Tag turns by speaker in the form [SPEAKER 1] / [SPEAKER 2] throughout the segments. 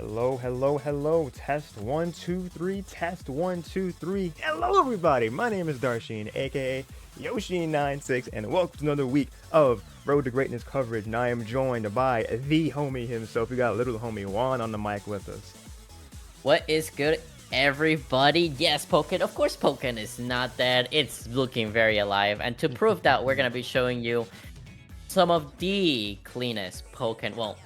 [SPEAKER 1] Hello, hello, hello. Test 1, 2, 3. Test 1, 2, 3. Hello, everybody. My name is Darshin, aka Yoshi96, and welcome to another week of Road to Greatness coverage. And I am joined by the homie himself. We got LittleHomieJuan on the mic with us.
[SPEAKER 2] What is good, everybody? Yes, Pokken. Of course, Pokken is not dead. It's looking very alive. And to prove that, we're going to be showing you some of the cleanest Pokken. Well,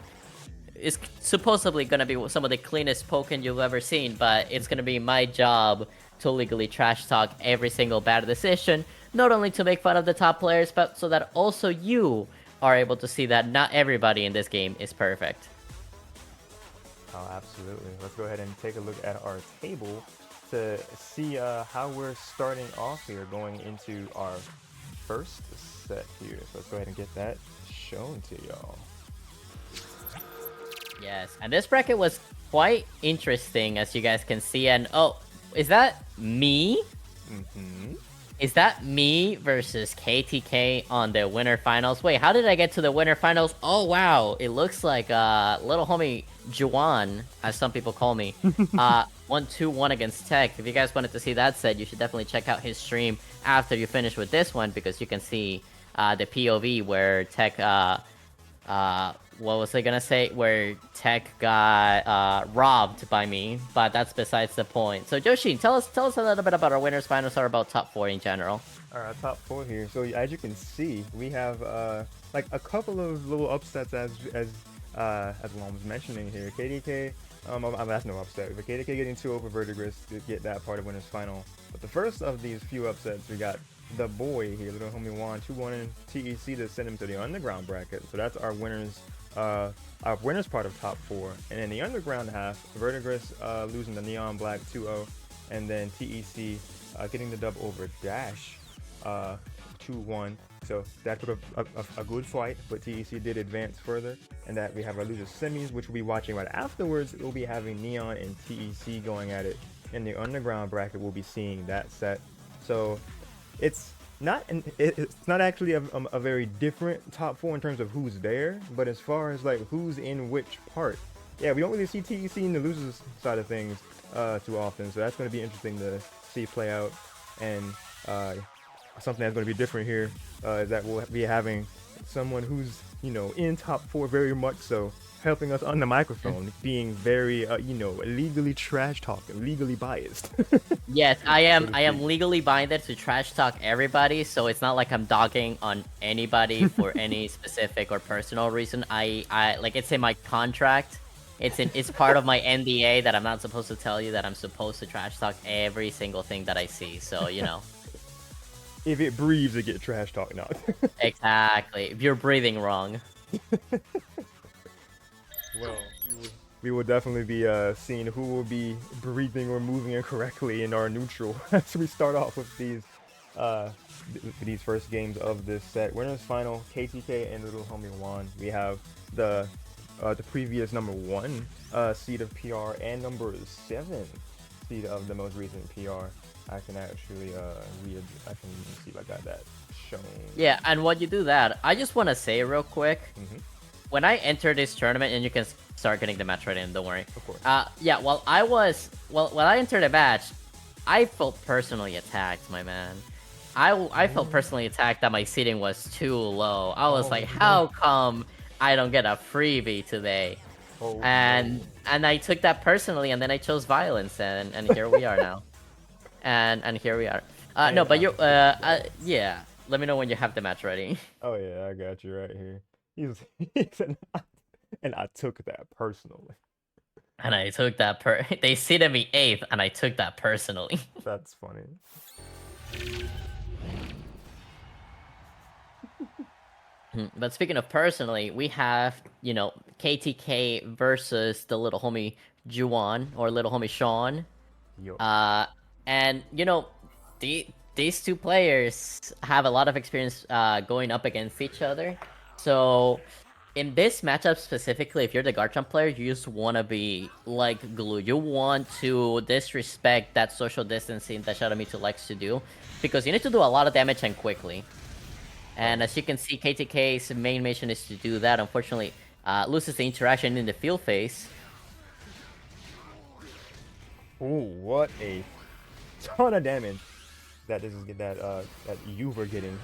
[SPEAKER 2] it's supposedly going to be some of the cleanest Pokken you've ever seen, but it's going to be my job to legally trash talk every single bad decision, not only to make fun of the top players, but so that also you are able to see that not everybody in this game is perfect.
[SPEAKER 1] Oh, absolutely. Let's go ahead and take a look at our table to see how we're starting off here going into our first set here. So let's go ahead and get that shown to y'all.
[SPEAKER 2] Yes, and this bracket was quite interesting, as you guys can see. And oh, is that me? Is that me versus KTK on the winner finals? Wait, how did I get to the winner finals? Oh wow, it looks like LittleHomieJuan, as some people call me, 1-2-1 against TEC. If you guys wanted to see that set, you should definitely check out his stream after you finish with this one, because you can see the POV where TEC what was I gonna say? Where TEC got robbed by me, but that's besides the point. So Joshi, tell us a little bit about our winners finals, or about top 4 in general.
[SPEAKER 1] Alright, top 4 here. So as you can see, we have like a couple of little upsets as Juan was mentioning here. KTK, that's no upset, but KTK getting 2 over Verdigris to get that part of winners final. But the first of these few upsets, we got the boy here, LittleHomieJuan, 2-1 in TEC to send him to the underground bracket. So that's our winners part of top 4. And in the underground half, Verdigris losing the NeonBlakk 2-0, and then TEC getting the dub over Dash 2-1. So that took a good fight, but TEC did advance further. And that we have our losers semis, which we'll be watching right afterwards. We'll be having Neon and TEC going at it. In the underground bracket, we'll be seeing that set. So it's not actually a very different top 4 in terms of who's there, but as far as like who's in which part, yeah, we don't really see TEC in the losers side of things too often. So that's going to be interesting to see play out. And something that's going to be different here is that we'll be having someone who's, you know, in top 4 very much so, helping us on the microphone, being very, you know, legally trash talking, legally biased.
[SPEAKER 2] Yes, I am legally binded to trash talk everybody, so it's not like I'm dogging on anybody for any specific or personal reason. I like, it's in my contract. It's part of my NDA that I'm not supposed to tell you that I'm supposed to trash talk every single thing that I see. So, you know.
[SPEAKER 1] If it breathes, it gets trash talked out.
[SPEAKER 2] Exactly. If you're breathing wrong.
[SPEAKER 1] Well, we will definitely be seeing who will be breathing or moving incorrectly in our neutral as we start off with these first games of this set. Winners final, KTK and LittleHomieJuan. We have the previous number 1 seed of PR and number 7 seed of the most recent PR. I can actually I can see if I got that shown.
[SPEAKER 2] Yeah, and when you do that, I just want to say real quick. When I entered this tournament, and you can start getting the match right in, don't worry.
[SPEAKER 1] Of course.
[SPEAKER 2] Yeah, when I entered the match, I felt personally attacked, my man. I felt personally attacked that my seating was too low. I was like, how come I don't get a freebie today? And I took that personally, and then I chose violence, and here we are now. and here we are. No, but you yeah. Let me know when you have the match ready.
[SPEAKER 1] Oh yeah, I got you right here. He said, and I took that personally.
[SPEAKER 2] And I took that they seated me 8th, and I took that personally.
[SPEAKER 1] That's funny.
[SPEAKER 2] But speaking of personally, we have, you know, KTK versus the LittleHomieJuan, or LittleHomieSean.
[SPEAKER 1] Yo.
[SPEAKER 2] And, you know, these two players have a lot of experience going up against each other. So in this matchup specifically, if you're the Garchomp player, you just want to be like glue. You want to disrespect that social distancing that Shadow Mewtwo likes to do, because you need to do a lot of damage and quickly. And as you can see, KTK's main mission is to do that. Unfortunately, loses the interaction in the field phase.
[SPEAKER 1] Ooh, what a ton of damage that you were getting.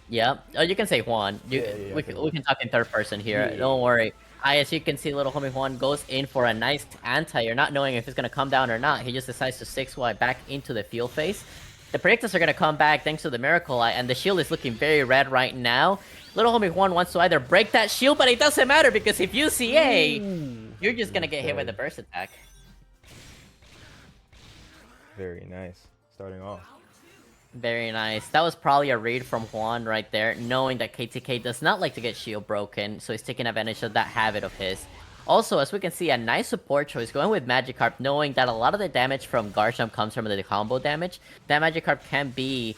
[SPEAKER 2] Yeah. Oh, you can say Juan.
[SPEAKER 1] Yeah,
[SPEAKER 2] We
[SPEAKER 1] say
[SPEAKER 2] we
[SPEAKER 1] Juan.
[SPEAKER 2] can talk in third person here.
[SPEAKER 1] Yeah.
[SPEAKER 2] Don't worry. As you can see, little homie Juan goes in for a nice anti-air, not knowing if it's gonna come down or not. He just decides to 6Y back into the field phase. The predictors are gonna come back thanks to the Miracle Eye, and the shield is looking very red right now. Little homie Juan wants to either break that shield, but it doesn't matter because if you CA,
[SPEAKER 1] Ooh,
[SPEAKER 2] you're just gonna get hit with
[SPEAKER 1] dead.
[SPEAKER 2] a burst attack.
[SPEAKER 1] Very nice. Starting off.
[SPEAKER 2] Very nice. That was probably a read from Juan right there, knowing that KTK does not like to get shield broken, so he's taking advantage of that habit of his. Also, as we can see, a nice support choice going with Magikarp, knowing that a lot of the damage from Guard Jump comes from the combo damage. That Magikarp can be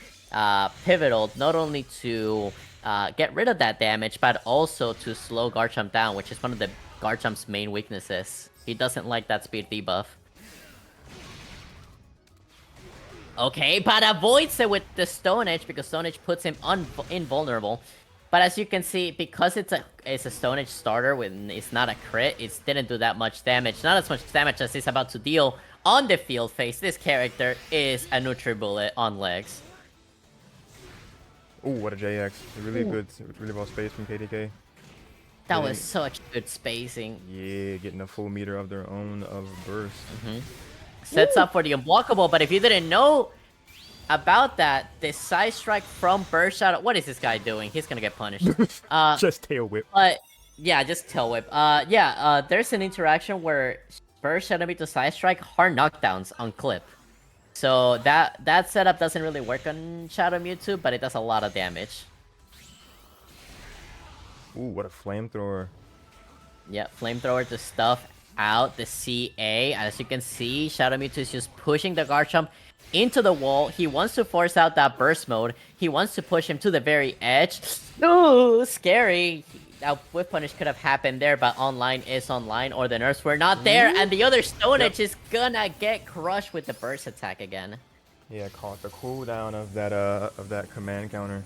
[SPEAKER 2] pivotal, not only to get rid of that damage, but also to slow Guard Jump down, which is one of the Guard Jump's main weaknesses. He doesn't like that speed debuff. Okay, but avoids it with the Stone Edge because Stone Edge puts him invulnerable. But as you can see, because it's a Stone Edge starter when it's not a crit, it didn't do that much damage. Not as much damage as he's about to deal on the field phase. This character is a Nutri-Bullet on legs.
[SPEAKER 1] Ooh, what a JX. Really good, really well spaced from KTK.
[SPEAKER 2] That was such good spacing.
[SPEAKER 1] Yeah, getting a full meter of their own of burst.
[SPEAKER 2] Sets up for the unblockable, but if you didn't know about that, the side strike from Burst Shadow. What is this guy doing? He's gonna get punished.
[SPEAKER 1] Just tail whip.
[SPEAKER 2] But yeah, just tail whip. There's an interaction where Burst Shadow to side strike hard knockdowns on clip. So that setup doesn't really work on Shadow Mewtwo, but it does a lot of damage.
[SPEAKER 1] Ooh, what a flamethrower.
[SPEAKER 2] Yeah, flamethrower to stuff out the CA. As you can see, Shadow Mewtwo is just pushing the Guard Jump into the wall. He wants to force out that burst mode. He wants to push him to the very edge. Ooh, scary. That whip punish could have happened there, but online is online, or the nerfs were not there, and the other Stone Edge is gonna get crushed with the burst attack again.
[SPEAKER 1] Yeah, caught the cooldown of that command counter.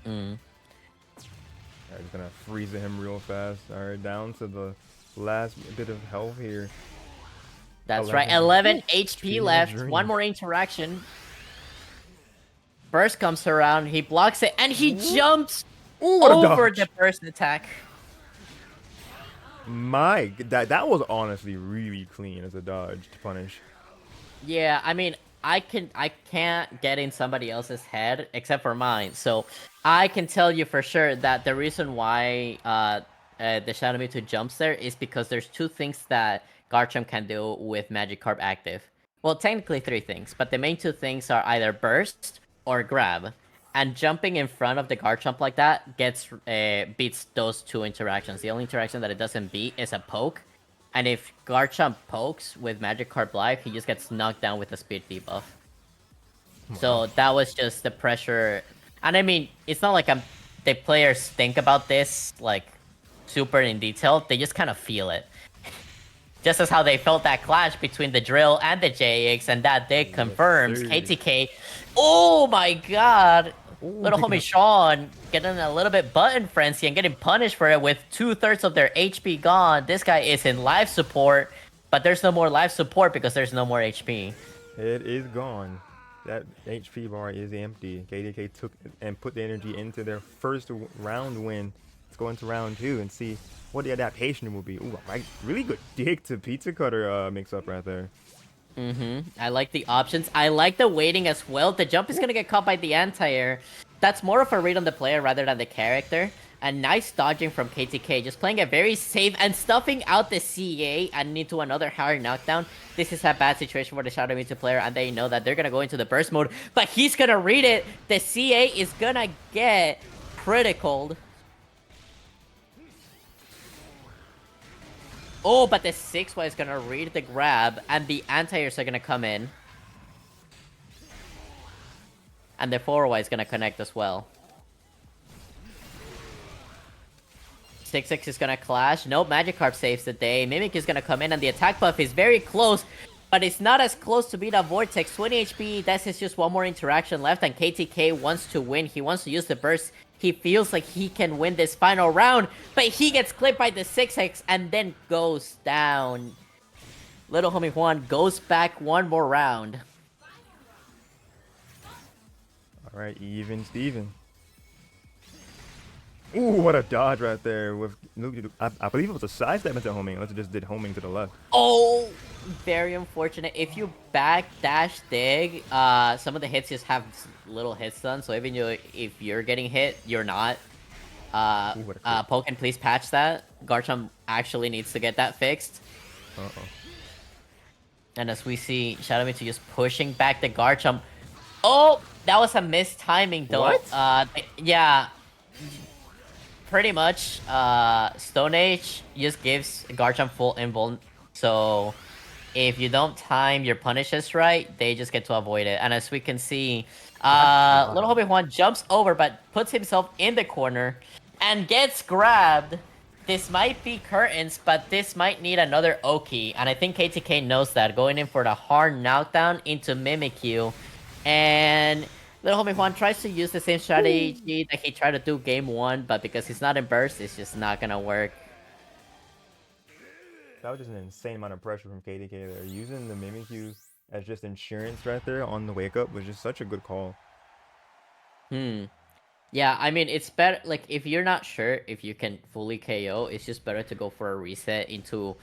[SPEAKER 1] Alright, just gonna freeze him real fast. Alright, down to the last bit of health here.
[SPEAKER 2] That's right, 11 HP left. One more interaction. Burst comes around, he blocks it, and he jumps over the burst attack.
[SPEAKER 1] That was honestly really clean as a dodge to punish.
[SPEAKER 2] Yeah, I mean, I can't get in somebody else's head except for mine, so I can tell you for sure that the reason why the Shadow Mewtwo jumps there is because there's two things that Garchomp can do with Magikarp active. Well, technically three things, but the main two things are either burst or grab. And jumping in front of the Garchomp like that beats those two interactions. The only interaction that it doesn't beat is a poke. And if Garchomp pokes with Magikarp Live, he just gets knocked down with a speed debuff. Wow. So that was just the pressure. And I mean, it's not like the players think about this like super in detail. They just kind of feel it. Just as how they felt that clash between the Drill and the JX, and that they confirms KTK. Oh my god! Little homie Sean getting a little bit button frenzy and getting punished for it with 2/3 of their HP gone. This guy is in life support, but there's no more life support because there's no more HP.
[SPEAKER 1] It is gone. That HP bar is empty. KTK took and put the energy into their first round win. Let's go into round 2 and see what the adaptation will be. Ooh, really good dig to Pizza Cutter mix up right there.
[SPEAKER 2] I like the options. I like the waiting as well. The jump is gonna get caught by the anti-air. That's more of a read on the player rather than the character. And nice dodging from KTK, just playing it very safe and stuffing out the CA and into another hard knockdown. This is a bad situation for the Shadow Mewtwo player, and they know that they're gonna go into the burst mode, but he's gonna read it. The CA is gonna get criticaled. Oh, but the 6Y is gonna read the grab, and the anti-airs are gonna come in. And the 4Y is gonna connect as well. 6X is gonna clash. Nope, Magikarp saves the day. Mimic is gonna come in, and the attack buff is very close, but it's not as close to beat a Vortex. 20 HP, that's just one more interaction left, and KTK wants to win. He wants to use the burst. He feels like he can win this final round, but he gets clipped by the 6X and then goes down. Little Homie Juan goes back one more round.
[SPEAKER 1] All right, even Steven. Ooh, what a dodge right there. With I believe it was a side step into homing, unless it just did homing to the left.
[SPEAKER 2] Oh, very unfortunate. If you back dash dig, some of the hits just have little hit stun, so even if you're getting hit, you're not. Pokken, please patch that. Garchomp actually needs to get that fixed.
[SPEAKER 1] Uh-oh.
[SPEAKER 2] And as we see, Shadow Mewtwo just pushing back the Garchomp. Oh, that was a missed timing though.
[SPEAKER 1] What?
[SPEAKER 2] Yeah. Pretty much, Stone Age just gives Garchomp full invuln, so if you don't time your punishes right, they just get to avoid it. And as we can see, Little Homie Juan jumps over but puts himself in the corner and gets grabbed. This might be curtains, but this might need another Oki, and I think KTK knows that, going in for the hard knockdown into Mimikyu. And Little Homie Juan tries to use the same strategy that he tried to do game 1, but because he's not in burst, it's just not gonna work.
[SPEAKER 1] That was just an insane amount of pressure from KTK there. Using the Mimikyu as just insurance right there on the wake up was just such a good call.
[SPEAKER 2] Yeah, I mean, it's better, like, if you're not sure if you can fully KO, it's just better to go for a reset into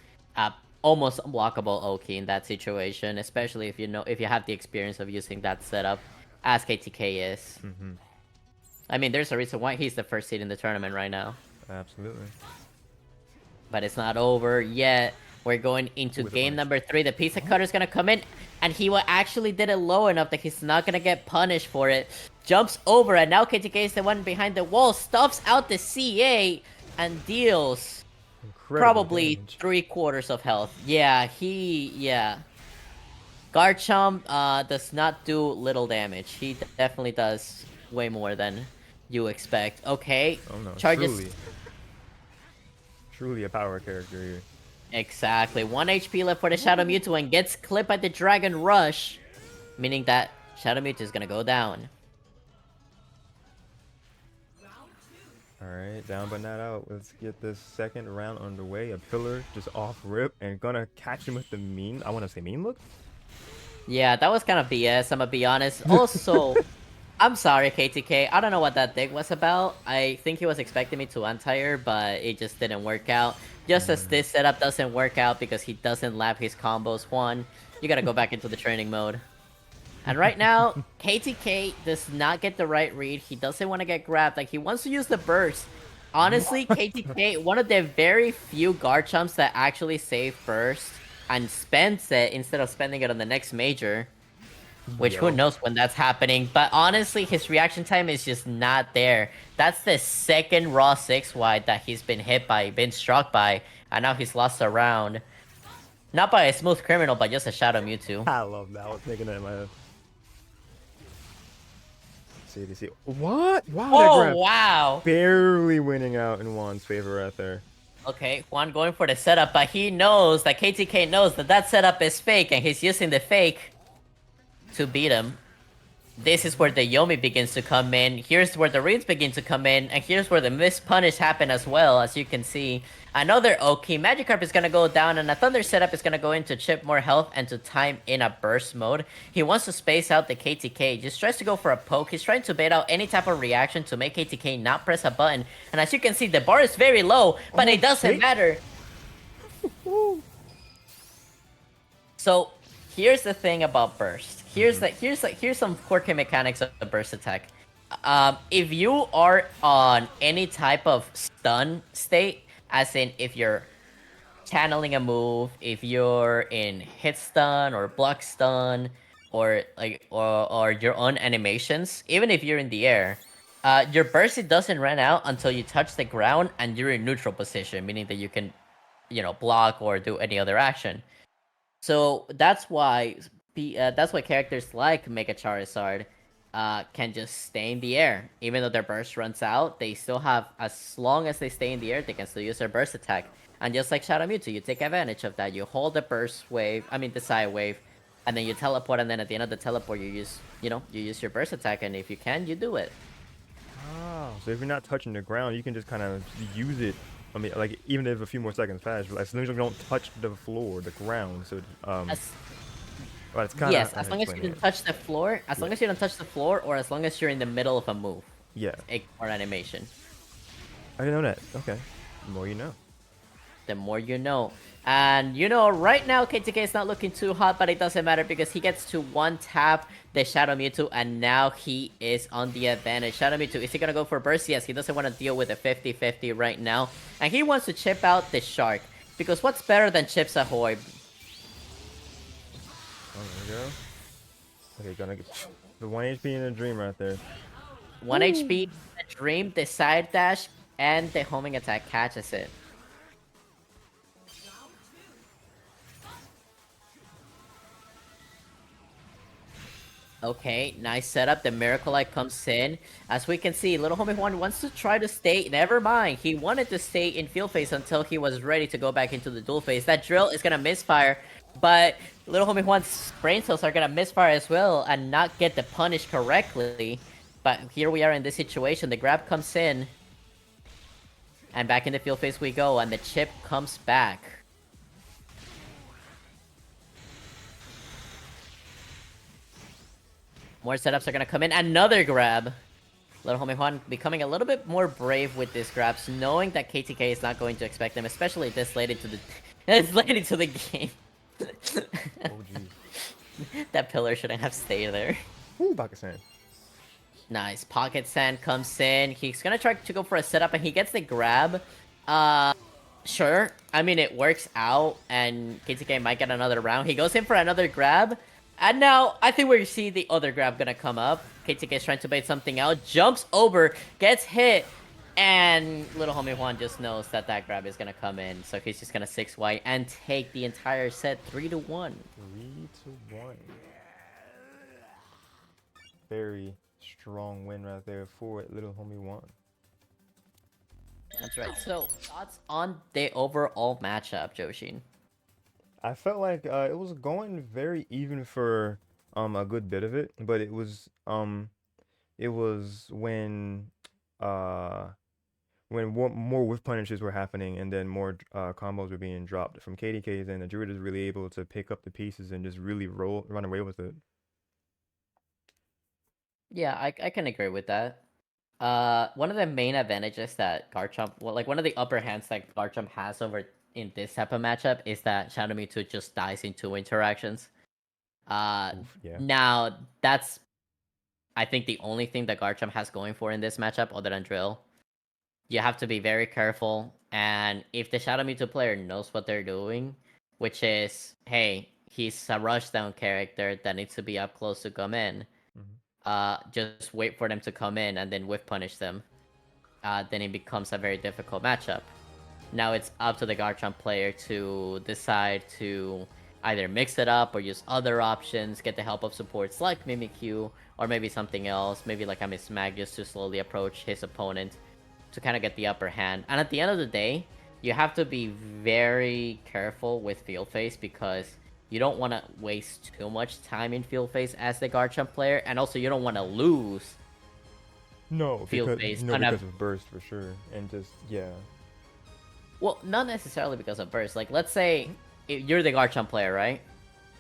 [SPEAKER 2] almost unblockable Oki in that situation, especially if you have the experience of using that setup, as KTK is. I mean, there's a reason why he's the first seed in the tournament right now.
[SPEAKER 1] Absolutely.
[SPEAKER 2] But it's not over yet. We're going into game number 3. The pizza cutter's gonna come in, and he actually did it low enough that he's not gonna get punished for it. Jumps over, and now KTK is the one behind the wall, stuffs out the CA, and deals probably
[SPEAKER 1] damage.
[SPEAKER 2] 3/4 of health. Yeah, Garchomp does not do little damage. He definitely does way more than you expect. Okay,
[SPEAKER 1] Oh no,
[SPEAKER 2] charges.
[SPEAKER 1] Truly a power character here.
[SPEAKER 2] Exactly. 1 HP left for the Shadow Mewtwo and gets clipped by the Dragon Rush, meaning that Shadow Mewtwo is gonna go down.
[SPEAKER 1] Alright, down but not out. Let's get this second round underway. A pillar just off rip and gonna catch him with the mean, I want to say mean look?
[SPEAKER 2] Yeah, that was kind of BS, I'm gonna be honest. Also, I'm sorry, KTK. I don't know what that dig was about. I think he was expecting me to anti-air, but it just didn't work out. Just as this setup doesn't work out because he doesn't lap his combos, Juan, you gotta go back into the training mode. And right now, KTK does not get the right read. He doesn't want to get grabbed. Like, he wants to use the burst. Honestly, KTK, one of the very few Garchomps that actually save burst and spends it instead of spending it on the next major. Which, who knows when that's happening. But honestly, his reaction time is just not there. That's the second raw 6-wide that he's been hit by, been struck by. And now he's lost a round. Not by a smooth criminal, but just a Shadow Mewtwo.
[SPEAKER 1] I love that. I was thinking that in my head. See. What? Wow,
[SPEAKER 2] Oh, wow.
[SPEAKER 1] Barely winning out in Juan's favor right there.
[SPEAKER 2] Okay, Juan going for the setup, but he knows that KTK knows that that setup is fake, and he's using the fake to beat him. This is where the Yomi begins to come in. Here's where the reads begin to come in, and here's where the mispunish happen as well. As you can see, another Oki. Magikarp is gonna go down, and a Thunder setup is gonna go in to chip more health and to time in a burst mode. He wants to space out the KTK. Just tries to go for a poke. He's trying to bait out any type of reaction to make KTK not press a button. And as you can see, the bar is very low, but it doesn't matter. So here's the thing about burst. Here's some quirky mechanics of the burst attack. If you are on any type of stun state, as in if you're channeling a move, if you're in hit stun or block stun, or your own animations, even if you're in the air, your burst it doesn't run out until you touch the ground and you're in neutral position, meaning that you can, block or do any other action. So that's why characters like Mega Charizard can just stay in the air. Even though their burst runs out, they still have, as long as they stay in the air, they can still use their burst attack. And just like Shadow Mewtwo, you take advantage of that. You hold the burst wave, the side wave, and then you teleport, and then at the end of the teleport, you use your burst attack, and if you can, you do it.
[SPEAKER 1] Oh, so if you're not touching the ground, you can just kind of use it I mean, like even if a few more seconds pass, as long as you don't touch the floor, the ground. So
[SPEAKER 2] As,
[SPEAKER 1] well, it's kind
[SPEAKER 2] yes,
[SPEAKER 1] of
[SPEAKER 2] as long as you
[SPEAKER 1] explaining
[SPEAKER 2] don't
[SPEAKER 1] it.
[SPEAKER 2] touch the floor, as
[SPEAKER 1] Yeah.
[SPEAKER 2] long as you don't touch the floor, or as long as you're in the middle of a move,
[SPEAKER 1] Yeah.
[SPEAKER 2] or animation.
[SPEAKER 1] I didn't know that. Okay. The more you know.
[SPEAKER 2] The more you know. And you know, right now KTK is not looking too hot, but it doesn't matter because he gets to one tap the Shadow Mewtwo, and now he is on the advantage. Shadow Mewtwo, is he gonna go for burst? Yes, he doesn't want to deal with a 50-50 right now, and he wants to chip out the Shark, because what's better than Chips Ahoy?
[SPEAKER 1] Oh, there we go. Okay, gonna get the 1 HP in a dream right there.
[SPEAKER 2] 1 HP, the Dream, the Side Dash, and the homing attack catches it. Okay, nice setup. The Miracle Light comes in. As we can see, LittleHomieJuan wants to try to stay. Never mind. He wanted to stay in field phase until he was ready to go back into the dual phase. That drill is gonna misfire, but LittleHomieJuan's brain cells are gonna misfire as well and not get the punish correctly. But here we are in this situation. The grab comes in, and back in the field phase we go, and the chip comes back. More setups are gonna come in. Another grab. LittleHomieJuan becoming a little bit more brave with these grabs, knowing that KTK is not going to expect them, especially this late into the it's late into the game.
[SPEAKER 1] Oh jeez.
[SPEAKER 2] That pillar shouldn't have stayed there.
[SPEAKER 1] Woo, Bakusan.
[SPEAKER 2] Nice. Pocket Sand comes in. He's gonna try to go for a setup, and he gets the grab. Sure. I mean, it works out, and KTK might get another round. He goes in for another grab. And now, I think we see the other grab gonna come up. KTK is trying to bait something out. Jumps over, gets hit, and LittleHomieJuan just knows that that grab is gonna come in. So he's just gonna 6-white and take the entire set 3-1.
[SPEAKER 1] 3-1. Very strong win right there for LittleHomieJuan.
[SPEAKER 2] That's right. So, thoughts on the overall matchup, Joshin?
[SPEAKER 1] I felt like it was going very even for a good bit of it, but it was uh when more whiff punishes were happening and then more combos were being dropped from KDK's, and the Druid is really able to pick up the pieces and just really run away with it.
[SPEAKER 2] Yeah, I can agree with that. One of the main advantages that Garchomp, well, like one of the upper hands that Garchomp has over in this type of matchup is that Shadow Mewtwo just dies in 2 interactions.
[SPEAKER 1] Oof, yeah.
[SPEAKER 2] Now that's I think the only thing that Garchomp has going for in this matchup, other than Drill. You have to be very careful, and if the Shadow Mewtwo player knows what they're doing, which is, hey, he's a rushdown character that needs to be up close to come in, just wait for them to come in and then whiff punish them. Then it becomes a very difficult matchup. Now it's up to the Garchomp player to decide to either mix it up or use other options, get the help of supports like Mimikyu, or maybe something else, maybe like a Miss Mag, just to slowly approach his opponent to kind of get the upper hand. And at the end of the day, you have to be very careful with field phase because you don't want to waste too much time in field phase as the Garchomp player, and also you don't want to lose
[SPEAKER 1] No,
[SPEAKER 2] field
[SPEAKER 1] because
[SPEAKER 2] phase.
[SPEAKER 1] because of burst for sure, and just yeah.
[SPEAKER 2] Well, not necessarily because of burst. Like, let's say you're the Garchomp player, right?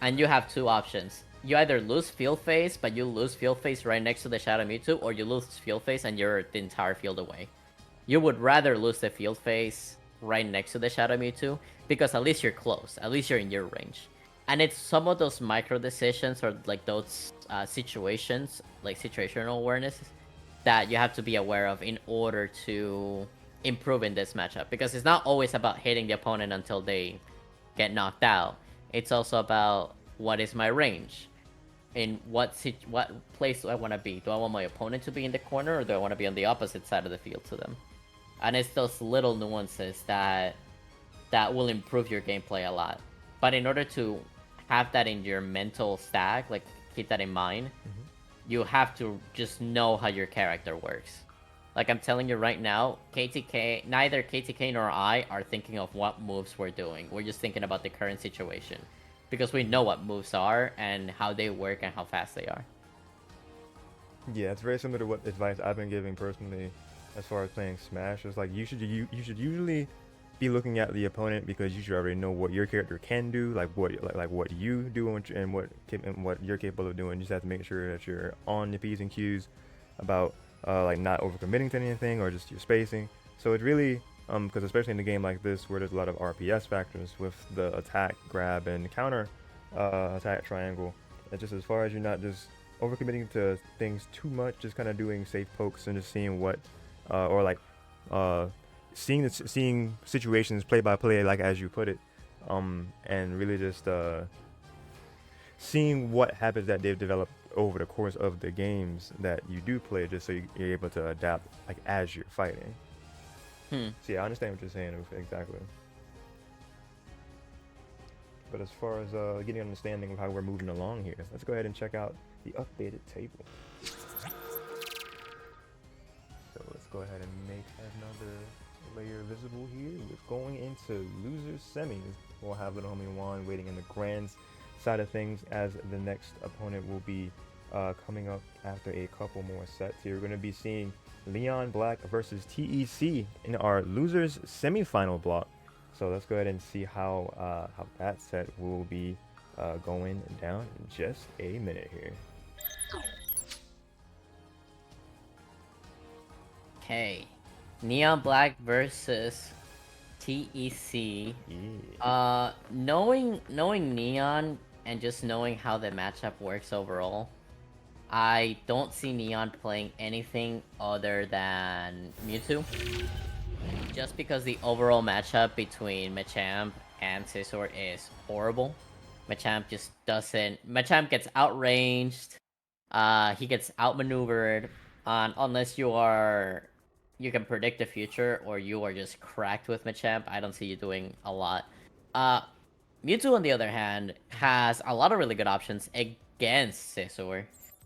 [SPEAKER 2] And you have 2 options. You either lose field phase, but you lose field phase right next to the Shadow Mewtwo, or you lose field phase and you're the entire field away. You would rather lose the field phase right next to the Shadow Mewtwo, because at least you're close. At least you're in your range. And it's some of those micro decisions or like those situations, like situational awareness, that you have to be aware of in order to improve in this matchup. Because it's not always about hitting the opponent until they get knocked out. It's also about what is my range? In what place do I want to be? Do I want my opponent to be in the corner, or do I want to be on the opposite side of the field to them? And it's those little nuances that will improve your gameplay a lot. But in order to have that in your mental stack, like keep that in mind, you have to just know how your character works. Like I'm telling you right now, KTK, neither KTK nor I are thinking of what moves we're doing. We're just thinking about the current situation. Because we know what moves are and how they work and how fast they are.
[SPEAKER 1] Yeah, it's very similar to what advice I've been giving personally as far as playing Smash. It's like you should usually be looking at the opponent because you should already know what your character can do, like what you do and what you're capable of doing. You just have to make sure that you're on the P's and Q's about like not overcommitting to anything or just your spacing. So it's really because especially in a game like this where there's a lot of RPS factors with the attack, grab, and counter attack triangle. It's just as far as you're not just overcommitting to things too much, just kind of doing safe pokes and just seeing what or like seeing situations play by play, like as you put it, and really just seeing what habits that they've developed over the course of the games that you do play, just so you're able to adapt like as you're fighting. So yeah, I understand what you're saying exactly. But as far as getting an understanding of how we're moving along here, let's go ahead and check out the updated table. So let's go ahead and make another layer visible here. With going into losers semis, we'll have LittleHomieJuan waiting in the grands side of things, as the next opponent will be coming up after a couple more sets here. We're going to be seeing NeonBlakk versus TEC in our losers semifinal block. So let's go ahead and see how that set will be going down in just a minute here.
[SPEAKER 2] Okay, NeonBlakk versus TEC.
[SPEAKER 1] Yeah.
[SPEAKER 2] Knowing Neon and just knowing how the matchup works overall, I don't see Neon playing anything other than Mewtwo. Just because the overall matchup between Machamp and Scizor is horrible. Machamp just doesn't... Machamp gets outranged. He gets outmaneuvered. Unless you are... You can predict the future, or you are just cracked with Machamp. I don't see you doing a lot. Mewtwo, on the other hand, has a lot of really good options against Scizor.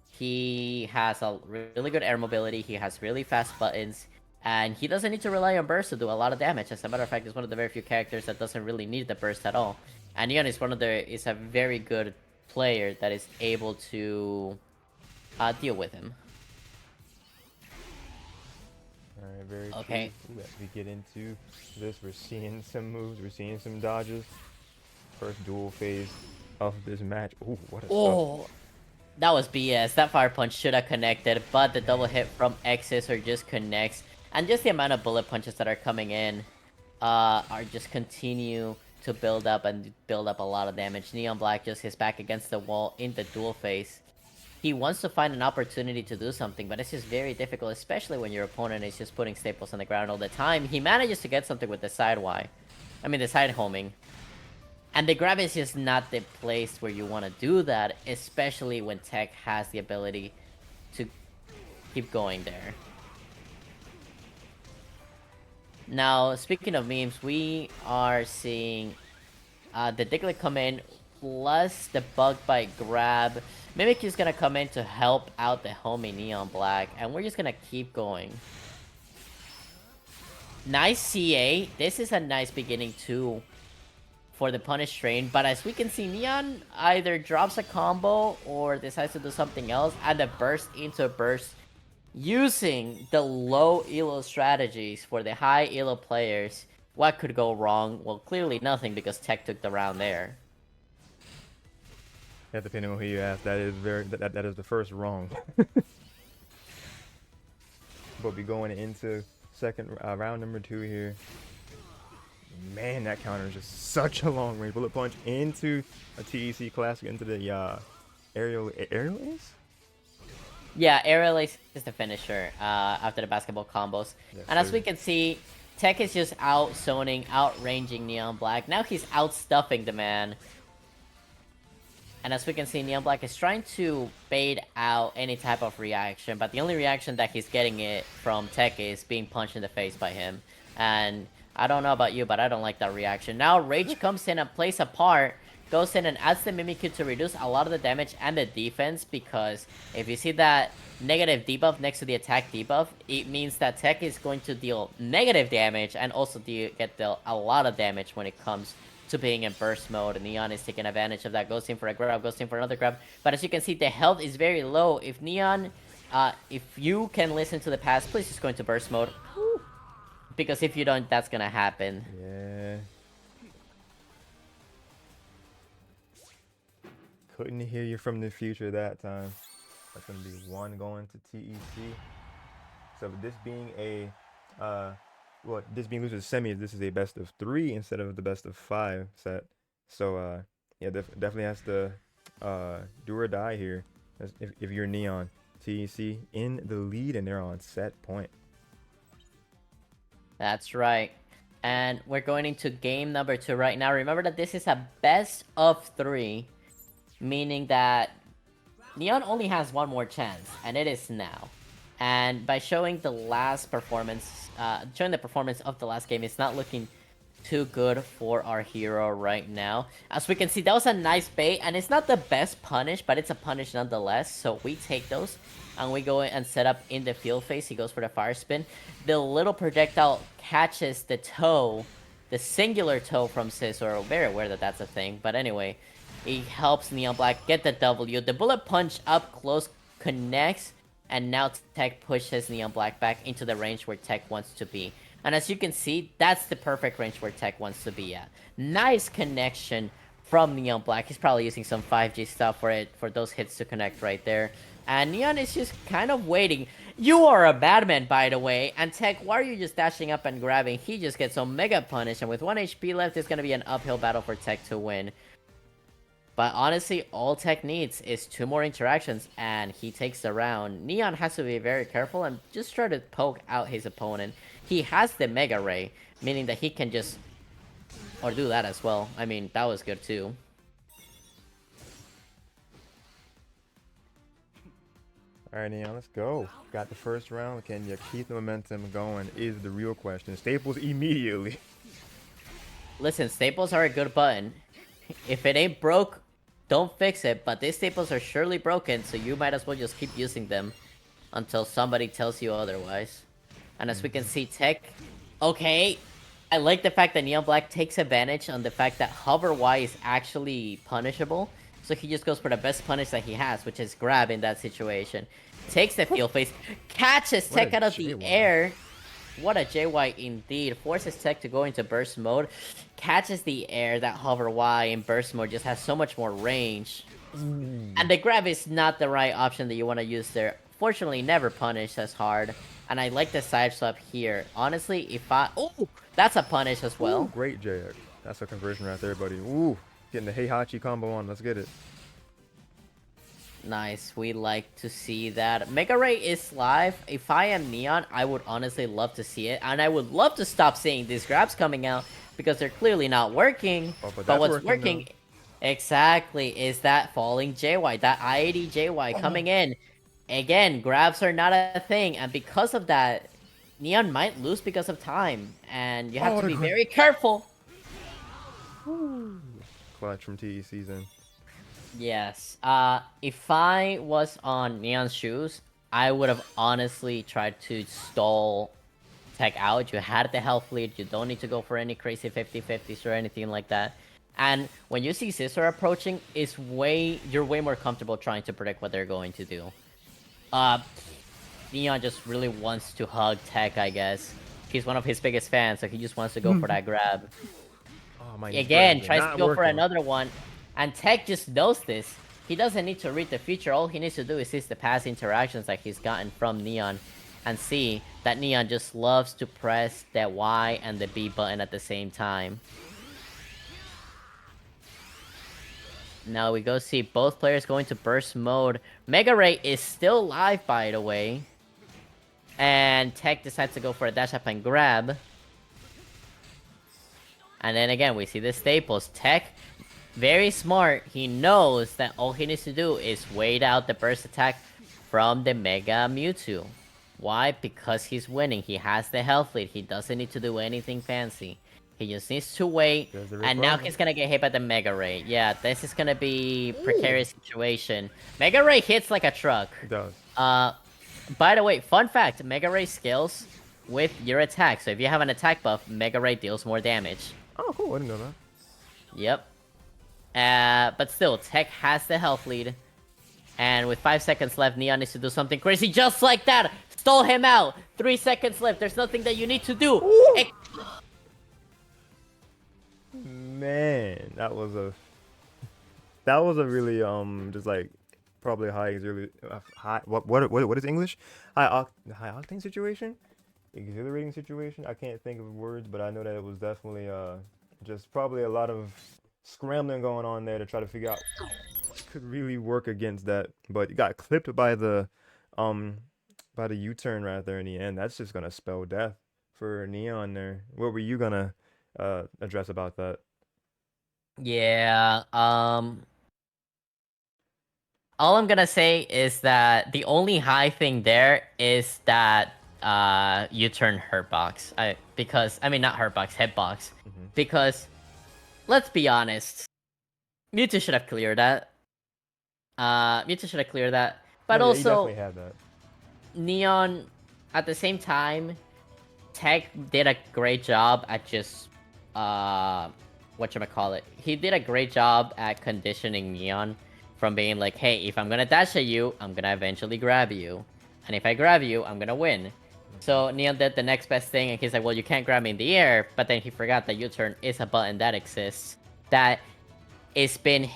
[SPEAKER 2] He has a really good air mobility. He has really fast buttons. And he doesn't need to rely on burst to do a lot of damage. As a matter of fact, he's one of the very few characters that doesn't really need the burst at all. And Neon is is a very good player that is able to deal with him.
[SPEAKER 1] Alright, very
[SPEAKER 2] okay.
[SPEAKER 1] True. As we get into this, we're seeing some moves, we're seeing some dodges. First dual phase of this match. Ooh, what a
[SPEAKER 2] stuff. That was BS. That fire punch should have connected, but the double hit from Scizor just connects. And just the amount of bullet punches that are coming in are just continue to build up and build up a lot of damage. NeonBlakk just hits back against the wall in the dual phase. He wants to find an opportunity to do something, but it's just very difficult, especially when your opponent is just putting staples on the ground all the time. He manages to get something with the side Y. I mean, the side homing. And the grab is just not the place where you want to do that, especially when TEC has the ability to keep going there. Now, speaking of memes, we are seeing the Diglett come in, plus the Bug Bite grab. Mimic is going to come in to help out the homie NeonBlakk, and we're just going to keep going. Nice CA. This is a nice beginning too for the Punish Train, but as we can see, Neon either drops a combo or decides to do something else, and the burst into burst. Using the low elo strategies for the high elo players, what could go wrong? Well, clearly nothing, because TEC took the round there.
[SPEAKER 1] Yeah, depending on who you ask, that is that is the first wrong. But we going into second round number 2 here. Man, that counter is just such a long range bullet punch into a TEC classic, into the aerial ace.
[SPEAKER 2] Yeah, aerial ace is the finisher after the basketball combos. Yes, and as we can see, TEC is just out-zoning, out-ranging NeonBlakk. Now he's out-stuffing the man. And as we can see, NeonBlakk is trying to bait out any type of reaction, but the only reaction that he's getting it from TEC is being punched in the face by him. And I don't know about you, but I don't like that reaction. Now Rage comes in and plays a part, goes in and adds the Mimikyu to reduce a lot of the damage and the defense, because if you see that negative debuff next to the attack debuff, it means that TEC is going to deal negative damage and also get a lot of damage when it comes to being in burst mode. Neon is taking advantage of that, goes in for a grab, goes in for another grab. But as you can see, the health is very low. If Neon, if you can listen to the past, please just go into burst mode. Woo. Because if you don't, that's gonna happen.
[SPEAKER 1] Yeah. Couldn't hear you from the future that time. That's gonna be 1 going to TEC. So this being a this being losers semis, this is a best of 3 instead of the best of 5 set. So yeah, definitely has to do or die here. If you're Neon, TEC in the lead and they're on set point.
[SPEAKER 2] That's right. And we're going into game number 2 right now. Remember that this is a best of 3, meaning that Neon only has 1 more chance, and it is now. And by showing the last performance, showing the performance of the last game, it's not looking too good for our hero right now. As we can see, that was a nice bait, and it's not the best punish, but it's a punish nonetheless. So we take those, and we go and set up in the field phase. He goes for the fire spin. The little projectile catches the toe, the singular toe from Scizor. Very aware that that's a thing, but anyway, it helps NeonBlakk get the W. The bullet punch up close connects, and now TEC pushes NeonBlakk back into the range where TEC wants to be. And as you can see, that's the perfect range where TEC wants to be at. Nice connection from NeonBlakk. He's probably using some 5G stuff for those hits to connect right there. And Neon is just kind of waiting. You are a bad man, by the way. And TEC, why are you just dashing up and grabbing? He just gets a mega punish. And with 1 HP left, it's going to be an uphill battle for TEC to win. But honestly, all TEC needs is 2 more interactions, and he takes the round. Neon has to be very careful and just try to poke out his opponent. He has the Mega Ray, meaning that he can just... or do that as well. I mean, that was good too.
[SPEAKER 1] Alright, Neon, let's go. Got the first round. Can you keep the momentum going is the real question. Staples immediately.
[SPEAKER 2] Listen, staples are a good button. If it ain't broke, don't fix it. But these staples are surely broken, so you might as well just keep using them until somebody tells you otherwise. And as we can see, TEC... okay, I like the fact that NeonBlakk takes advantage on the fact that Hover Y is actually punishable. So he just goes for the best punish that he has, which is grab in that situation. Takes the field face, catches TEC out of the air. What a JY indeed. Forces TEC to go into burst mode. Catches the air. That Hover Y in burst mode just has so much more range. And the grab is not the right option that you want to use there. Fortunately, never punish as hard. And I like the side swap here. Honestly, if I... oh, that's a punish as well.
[SPEAKER 1] Ooh, great JX. That's a conversion right there, buddy. Ooh, getting the Heihachi combo on. Let's get it.
[SPEAKER 2] Nice. We like to see that. Mega Ray is live. If I am Neon, I would honestly love to see it. And I would love to stop seeing these grabs coming out because they're clearly not working. But what's working exactly is that falling JY, that I-80 JY coming in. Again, grabs are not a thing, and because of that, Neon might lose because of time, and you have to be very careful.
[SPEAKER 1] Clutch from TEC season.
[SPEAKER 2] Yes. If I was on Neon's shoes, I would have honestly tried to stall TEC out. You had the health lead. You don't need to go for any crazy 50-50s or anything like that. And when you see Scizor approaching, you're way more comfortable trying to predict what they're going to do. Neon just really wants to hug TEC, I guess. He's one of his biggest fans, so he just wants to go for that grab.
[SPEAKER 1] Oh,
[SPEAKER 2] again, tries to go for another one. And TEC just knows this. He doesn't need to read the future. All he needs to do is see the past interactions that he's gotten from Neon and see that Neon just loves to press the Y and the B button at the same time. Now we go see both players going to burst mode. Mega Ray is still live, by the way. And TEC decides to go for a dash up and grab. And then again, we see the staples. TEC, very smart. He knows that all he needs to do is wait out the burst attack from the Mega Mewtwo. Why? Because he's winning. He has the health lead. He doesn't need to do anything fancy. He just needs to wait, and now he's gonna get hit by the Mega Ray. Yeah, this is gonna be precarious situation. Mega Ray hits like a truck.
[SPEAKER 1] It does.
[SPEAKER 2] By the way, fun fact, Mega Ray scales with your attack. So if you have an attack buff, Mega Ray deals more damage.
[SPEAKER 1] Oh, cool. I didn't know that.
[SPEAKER 2] Yep. But still, TEC has the health lead. And with 5 seconds left, Neon needs to do something crazy just like that. Stall him out. 3 seconds left. There's nothing that you need to do.
[SPEAKER 1] Man, that was a really just like probably high what is English? High octane situation, exhilarating situation. I can't think of words, but I know that it was definitely just probably a lot of scrambling going on there to try to figure out what could really work against that. But you got clipped um by the U-turn right there in the end. That's just gonna spell death for Neon there. What were you gonna address about that?
[SPEAKER 2] Yeah, all I'm gonna say is that the only high thing there is that U-turn hurtbox. Because I mean not hurtbox, hitbox.
[SPEAKER 1] Hmm.
[SPEAKER 2] Because let's be honest, Mewtwo should have cleared that. Mewtwo should have cleared that.
[SPEAKER 1] No,
[SPEAKER 2] But
[SPEAKER 1] yeah, you
[SPEAKER 2] also
[SPEAKER 1] definitely had that.
[SPEAKER 2] Neon, at the same time, Tech did a great job at just whatchamacallit. He did a great job at conditioning Neon from being like, hey, if I'm gonna dash at you, I'm gonna eventually grab you. And if I grab you, I'm gonna win. So Neon did the next best thing, and he's like, well, you can't grab me in the air, but then he forgot that U-turn is a button that exists, that it's been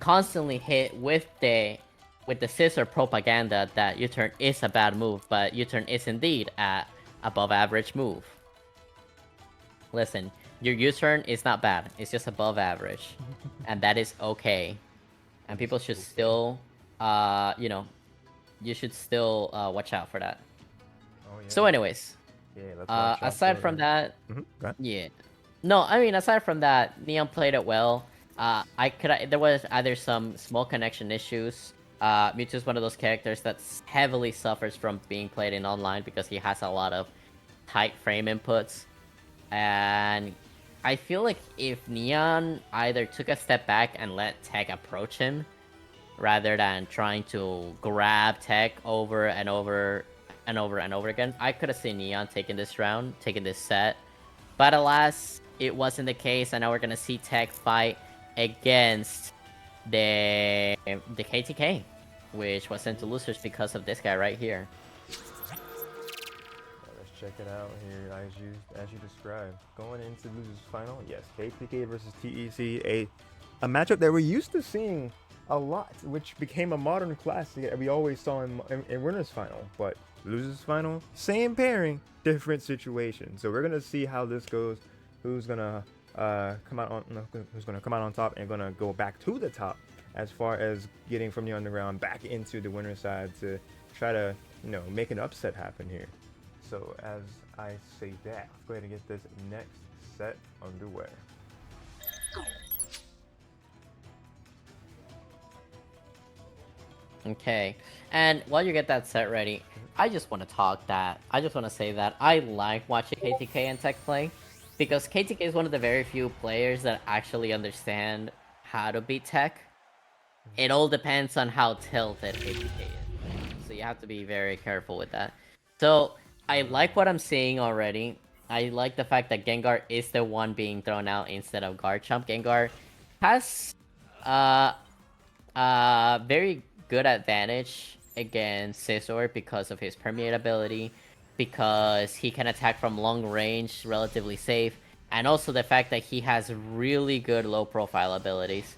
[SPEAKER 2] constantly hit with the scissor propaganda that U-turn is a bad move, but U-turn is indeed a above average move. Listen, your U-turn is not bad, it's just above average, and that is okay. And people should still, you should still watch out for that.
[SPEAKER 1] Oh yeah.
[SPEAKER 2] So, anyways,
[SPEAKER 1] Yeah, let's watch out
[SPEAKER 2] aside
[SPEAKER 1] for
[SPEAKER 2] from that,
[SPEAKER 1] Go ahead.
[SPEAKER 2] yeah. No, I mean, aside from that, Neon played it well. There was either some small connection issues. Mewtwo's one of those characters that heavily suffers from being played in online because he has a lot of tight frame inputs. And I feel like if Neon either took a step back and let Tech approach him, rather than trying to grab Tech over and over and over and over again, I could have seen Neon taking this round, taking this set. But alas, it wasn't the case, and now we're gonna see Tech fight against the KTK, which was sent to losers because of this guy right here.
[SPEAKER 1] Let's check it out here, as you described. Going into losers final, yes, KTK versus TEC, a matchup that we're used to seeing a lot, which became a modern classic that we always saw in winners final. But losers final, same pairing, different situation. So we're gonna see how this goes. Who's gonna come out on top and gonna go back to the top as far as getting from the underground back into the winner's side to try to make an upset happen here. So as I say that, let's go ahead and get this next set underway.
[SPEAKER 2] Okay, and while you get that set ready, I just want to say that I like watching KTK and Tech play, because KTK is one of the very few players that actually understand how to beat Tech. It all depends on how tilted KTK is, so you have to be very careful with that. So I like what I'm seeing already. I like the fact that Gengar is the one being thrown out instead of Garchomp. Gengar has very good advantage against Scizor because of his permeability, because he can attack from long range relatively safe, and also the fact that he has really good low profile abilities.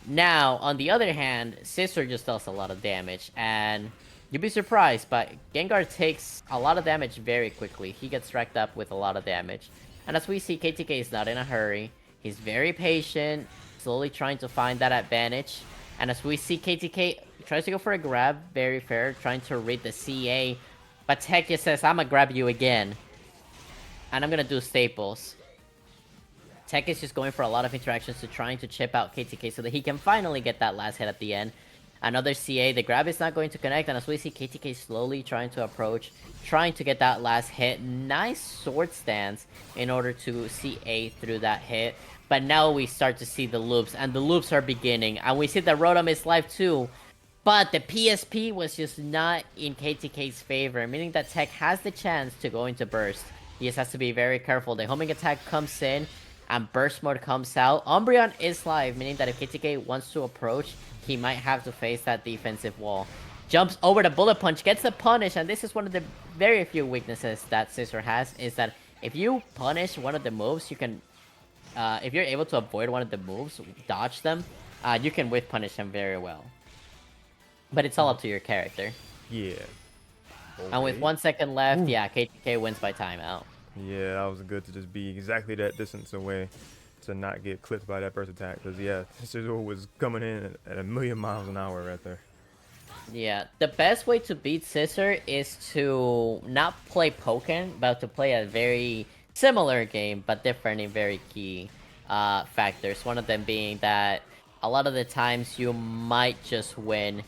[SPEAKER 2] Now, on the other hand, Scizor just does a lot of damage, and you'd be surprised, but Gengar takes a lot of damage very quickly. He gets racked up with a lot of damage. And as we see, KTK is not in a hurry. He's very patient, slowly trying to find that advantage. And as we see, KTK tries to go for a grab, very fair, trying to read the CA. But Tech just says, I'm gonna grab you again. And I'm gonna do staples. Tech is just going for a lot of interactions to trying to chip out KTK so that he can finally get that last hit at the end. Another CA, the grab is not going to connect, and as we see KTK slowly trying to approach, trying to get that last hit. Nice sword stance in order to CA through that hit. But now we start to see the loops, and the loops are beginning, and we see that Rotom is live too. But the PSP was just not in KTK's favor, meaning that Tech has the chance to go into burst. He just has to be very careful. The homing attack comes in, and burst mode comes out. Umbreon is live, meaning that if KTK wants to approach, he might have to face that defensive wall. jumps over the bullet punch, gets the punish, and this is one of the very few weaknesses that Scissor has, is that if you punish one of the moves, you can, if you're able to avoid one of the moves, dodge them, you can whiff punish them very well. But it's all up to your character.
[SPEAKER 1] Yeah.
[SPEAKER 2] And with 1 second left, yeah, KTK wins by timeout.
[SPEAKER 1] Yeah, that was good to just be exactly that distance away to not get clipped by that burst attack. Because, yeah, Scissor was coming in at a million miles an hour right there.
[SPEAKER 2] Yeah, the best way to beat Scissor is to not play Pokken, but to play a very similar game, but different in very key factors. One of them being that a lot of the times you might just win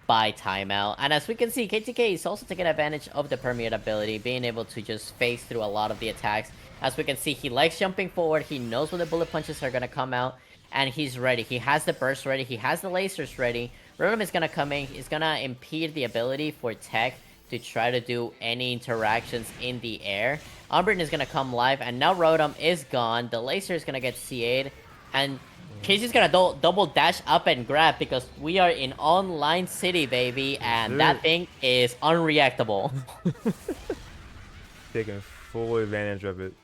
[SPEAKER 2] by timeout. And as we can see, KTK is also taking advantage of the permeate ability, being able to just phase through a lot of the attacks. As we can see, he likes jumping forward, he knows when the bullet punches are going to come out, and he's ready. He has the burst ready, he has the lasers ready. Rotom is going to come in, he's going to impede the ability for TEC to try to do any interactions in the air. Umbreon is going to come live, and now Rotom is gone. The laser is going to get CA'd, and Casey's gonna double dash up and grab because we are in online city, baby, and that thing is unreactable.
[SPEAKER 1] Taking full advantage of it.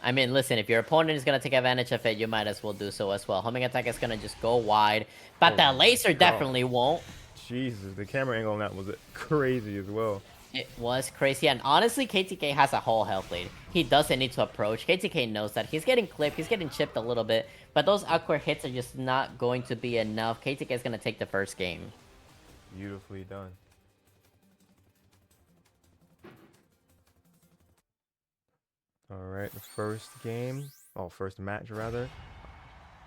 [SPEAKER 2] I mean, listen, if your opponent is gonna take advantage of it, you might as well do so as well. Homing attack is gonna just go wide, but the laser definitely won't.
[SPEAKER 1] Jesus, the camera angle on that was crazy as well.
[SPEAKER 2] It was crazy, and honestly, KTK has a whole health lead. He doesn't need to approach. KTK knows that. He's getting clipped, he's getting chipped a little bit, but those awkward hits are just not going to be enough. KTK is going to take the first game.
[SPEAKER 1] Beautifully done. Alright, the first game, first match rather.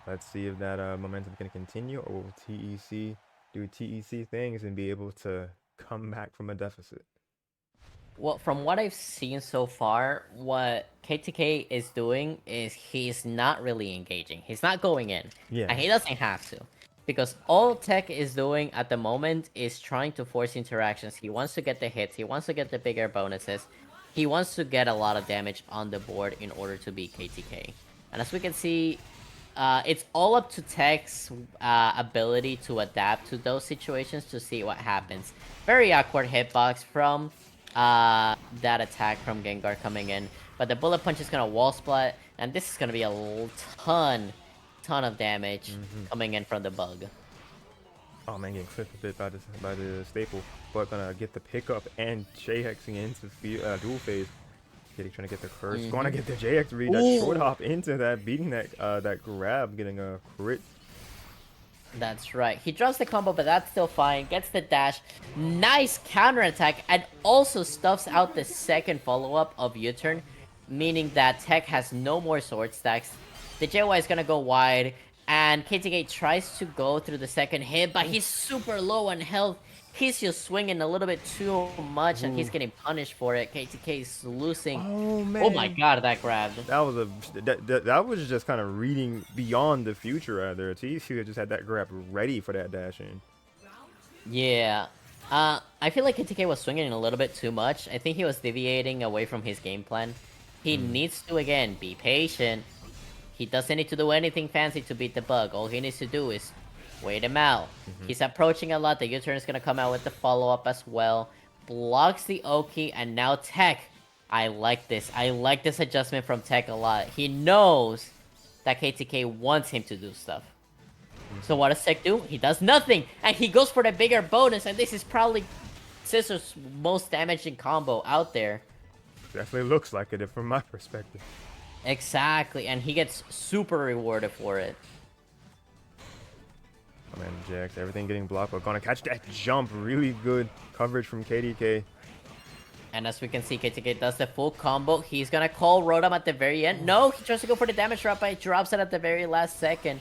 [SPEAKER 1] Let's see if that momentum can continue, or will TEC do TEC things and be able to come back from a deficit.
[SPEAKER 2] Well, from what I've seen so far, what KTK is doing is he's not really engaging. He's not going in.
[SPEAKER 1] Yeah.
[SPEAKER 2] And he doesn't have to. Because all TEC is doing at the moment is trying to force interactions. He wants to get the hits. He wants to get the bigger bonuses. He wants to get a lot of damage on the board in order to beat KTK. And as we can see, it's all up to TEC's ability to adapt to those situations to see what happens. Very awkward hitbox from that attack from Gengar coming in, but the bullet punch is gonna wall splat, and this is gonna be a ton of damage coming in from the bug.
[SPEAKER 1] Oh man, getting clipped a bit by the staple, but gonna get the pickup and JXing into dual phase. Trying to get the curse, gonna get the JX read, that short hop into that, beating that grab, getting a crit.
[SPEAKER 2] That's right. He drops the combo, but that's still fine. Gets the dash. Nice counterattack, and also stuffs out the second follow-up of U-turn, meaning that TEC has no more sword stacks. The JY is gonna go wide, and KTK tries to go through the second hit, but he's super low on health. He's just swinging a little bit too much, and he's getting punished for it. KTK is losing.
[SPEAKER 1] Oh man!
[SPEAKER 2] Oh my god, that grabbed.
[SPEAKER 1] That was just kind of reading beyond the future right there. TEC just had that grab ready for that dash in.
[SPEAKER 2] Yeah. I feel like KTK was swinging a little bit too much. I think he was deviating away from his game plan. He needs to, again, be patient. He doesn't need to do anything fancy to beat the bug. All he needs to do is wait him out. He's approaching a lot. The U-turn is going to come out with the follow-up as well. Blocks the Oki, and now TEC. I like this. I like this adjustment from TEC a lot. He knows that KTK wants him to do stuff. So what does TEC do? He does nothing, and he goes for the bigger bonus, and this is probably Scissor's most damaging combo out there.
[SPEAKER 1] Definitely looks like it from my perspective.
[SPEAKER 2] Exactly, and he gets super rewarded for it.
[SPEAKER 1] Oh man, Jax, everything getting blocked, but gonna catch that jump. Really good coverage from KTK.
[SPEAKER 2] And as we can see, KTK does the full combo. He's gonna call Rotom at the very end. No, he tries to go for the damage drop, but he drops it at the very last second.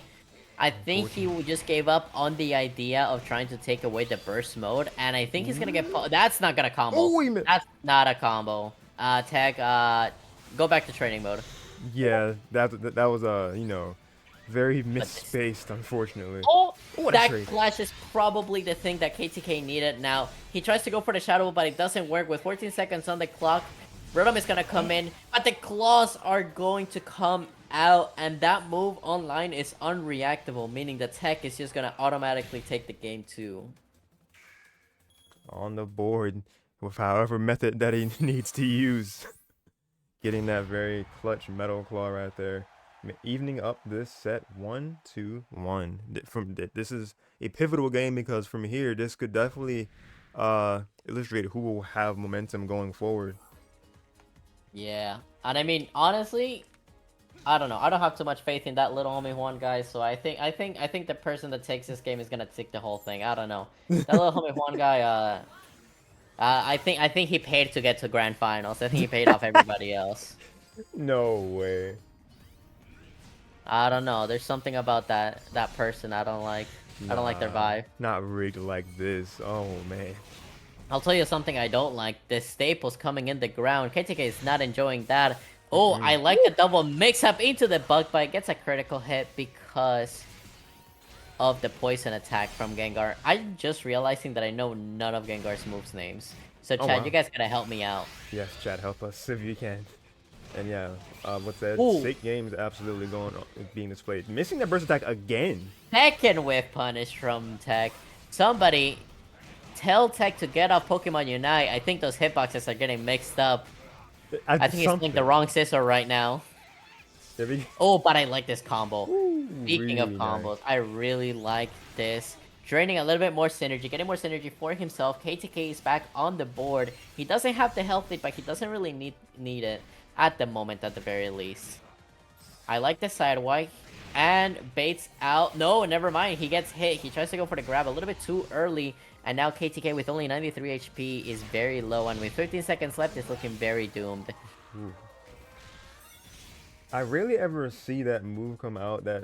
[SPEAKER 2] I think he just gave up on the idea of trying to take away the burst mode, and I think he's gonna get... That's not gonna combo.
[SPEAKER 1] Oh,
[SPEAKER 2] that's not a combo. TEC, go back to training mode.
[SPEAKER 1] Yeah, that was you know, very misspaced, unfortunately.
[SPEAKER 2] Oh, that clash is probably the thing that KTK needed. Now, he tries to go for the Shadow Ball, but it doesn't work. With 14 seconds on the clock, Rotom is gonna come in, but the claws are going to come out, and that move online is unreactable, meaning the TEC is just gonna automatically take the game too.
[SPEAKER 1] on the board with however method that he needs to use. Getting that very clutch Metal Claw right there. Evening up this set 1-1. This is a pivotal game because from here this could definitely illustrate who will have momentum going forward.
[SPEAKER 2] Yeah, and I mean honestly, I don't know. I don't have too much faith in that LittleHomieJuan guy, so I think the person that takes this game is gonna take the whole thing. I don't know. That LittleHomieJuan guy, I think he paid to get to grand finals. I think he paid off everybody else.
[SPEAKER 1] No way.
[SPEAKER 2] I don't know. There's something about that person I don't like. I don't like their vibe.
[SPEAKER 1] Not rigged like this. Oh man.
[SPEAKER 2] I'll tell you something I don't like. The staples coming in the ground. KTK is not enjoying that. Oh, I like the double mix-up into the bug bite. Gets a critical hit because of the poison attack from Gengar. I'm just realizing that I know none of Gengar's moves names. So Chad,
[SPEAKER 1] wow.
[SPEAKER 2] you guys gotta help me out.
[SPEAKER 1] Yes, Chad, help us if you can. And yeah, what's that?
[SPEAKER 2] Ooh.
[SPEAKER 1] Sick games absolutely being displayed. Missing that burst attack again.
[SPEAKER 2] Second whiff punish from TEC. Somebody tell TEC to get off Pokemon Unite. I think those hitboxes are getting mixed up. I think he's playing the wrong scissor right now. Oh, but I like this combo.
[SPEAKER 1] Ooh,
[SPEAKER 2] Speaking of
[SPEAKER 1] really
[SPEAKER 2] combos,
[SPEAKER 1] nice.
[SPEAKER 2] I really like this. Draining a little bit more synergy, getting more synergy for himself. KTK is back on the board. He doesn't have the health lead, but he doesn't really need it at the moment, at the very least. I like the sidewise. And baits out. No, never mind. He gets hit. He tries to go for the grab a little bit too early. And now KTK with only 93 HP is very low. And with 13 seconds left, is looking very doomed.
[SPEAKER 1] Ooh. I rarely ever see that move come out that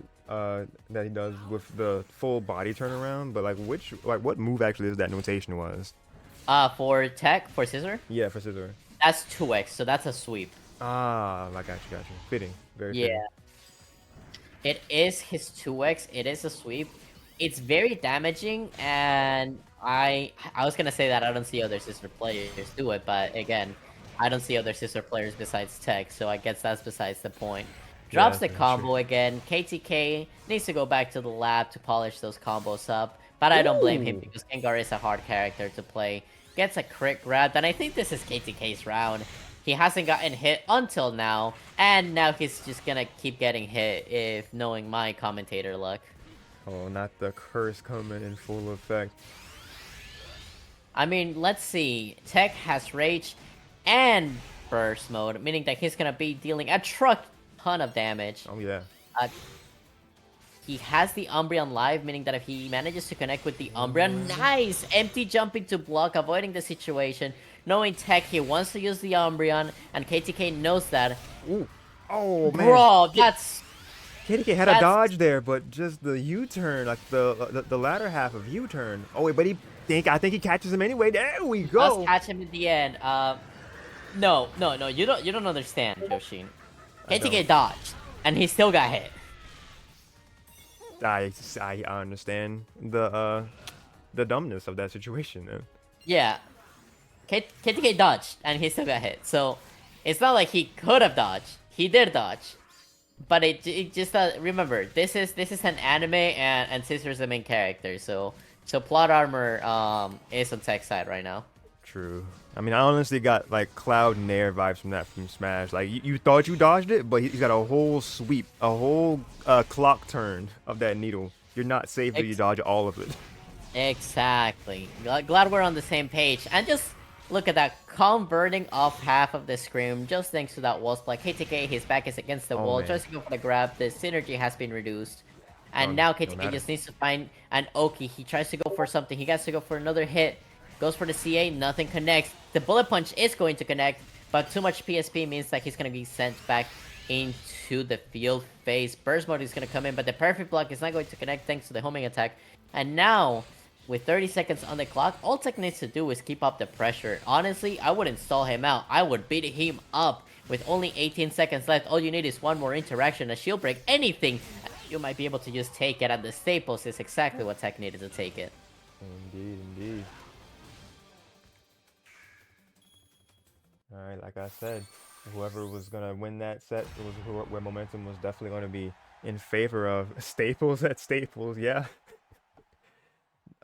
[SPEAKER 1] he does with the full body turnaround. But like, what move actually is that notation was?
[SPEAKER 2] For TEC, for Scissor?
[SPEAKER 1] Yeah, for Scissor.
[SPEAKER 2] That's 2x, so that's a sweep.
[SPEAKER 1] Ah, I got you. Fitting, very
[SPEAKER 2] Yeah.
[SPEAKER 1] fitting.
[SPEAKER 2] It is his 2x. It is a sweep. It's very damaging, and I was gonna say that I don't see other Scissor players do it, but again, I don't see other Scissor players besides TEC, so I guess that's besides the point. Drops the combo again. KTK needs to go back to the lab to polish those combos up, but I don't blame him because Gengar is a hard character to play. Gets a crit grab, and I think this is KTK's round. He hasn't gotten hit until now, and now he's just gonna keep getting hit if knowing my commentator luck.
[SPEAKER 1] Oh, not the curse coming in full effect.
[SPEAKER 2] I mean, let's see. TEC has Rage and Burst Mode, meaning that he's gonna be dealing a ton of damage.
[SPEAKER 1] Oh yeah.
[SPEAKER 2] He has the Umbreon live, meaning that if he manages to connect with the Umbreon, nice! Empty jumping to block, avoiding the situation. Knowing TEC, he wants to use the Umbreon, and KTK knows that.
[SPEAKER 1] Ooh. Oh man.
[SPEAKER 2] Bro, that's...
[SPEAKER 1] KTK had a dodge there, but just the U-turn, like the latter half of U-turn. Oh wait, but I think he catches him anyway. There we go.
[SPEAKER 2] Let's catch him at the end. No, you don't understand, Yoshin. KTK dodged, and he still got hit.
[SPEAKER 1] I understand the dumbness of that situation, man.
[SPEAKER 2] Yeah, KTK dodged, and he still got hit. So it's not like he could have dodged. He did dodge, but it just remember this is an anime, and Scissor's the main character. So plot armor is on TEC's side right now.
[SPEAKER 1] True. I mean, I honestly got like Cloud Nair vibes from Smash. Like you thought you dodged it, but he's got a whole sweep, a whole clock turn of that needle. You're not safe if you dodge all of it.
[SPEAKER 2] Exactly. Glad we're on the same page. And just look at that, converting off half of the scream just thanks to that wall spike. KTK, his back is against the wall, tries to go for the grab. The synergy has been reduced. And now KTK just needs to find an Oki. He tries to go for something. He gets to go for another hit. Goes for the CA, nothing connects. The bullet punch is going to connect, but too much PSP means that he's going to be sent back into the field phase. Burst mode is going to come in, but the perfect block is not going to connect thanks to the homing attack. And now, with 30 seconds on the clock, all TEC needs to do is keep up the pressure. Honestly, I wouldn't stall him out. I would beat him up. With only 18 seconds left, all you need is one more interaction, a shield break, anything. You might be able to just take it, and the staples is exactly what TEC needed to take it.
[SPEAKER 1] Indeed. Alright, like I said, whoever was going to win that set, it was where momentum was definitely going to be in favor of Staples at Staples, yeah.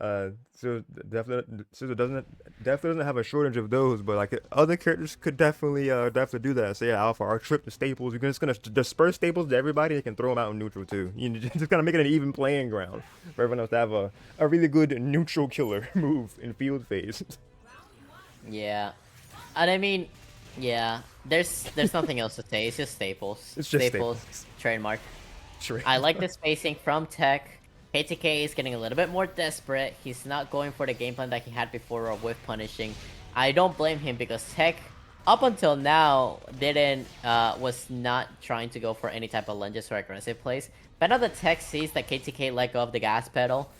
[SPEAKER 1] So definitely doesn't have a shortage of those, but like other characters could definitely do that. So yeah, Alpha, our trip to Staples, you're just gonna disperse Staples to everybody. They can throw them out in neutral too. You just kind of make it an even playing ground for everyone else to have a really good neutral killer move in field phase.
[SPEAKER 2] Yeah, and I mean, yeah, there's nothing else to say. It's just Staples.
[SPEAKER 1] It's just
[SPEAKER 2] Staples
[SPEAKER 1] Staples.
[SPEAKER 2] trademark.
[SPEAKER 1] Sure.
[SPEAKER 2] I like the spacing from Tech. KTK is getting a little bit more desperate. He's not going for the game plan that he had before or with punishing. I don't blame him because Tech, up until now, was not trying to go for any type of lunges or aggressive plays. But now that Tech sees that KTK let go of the gas pedal,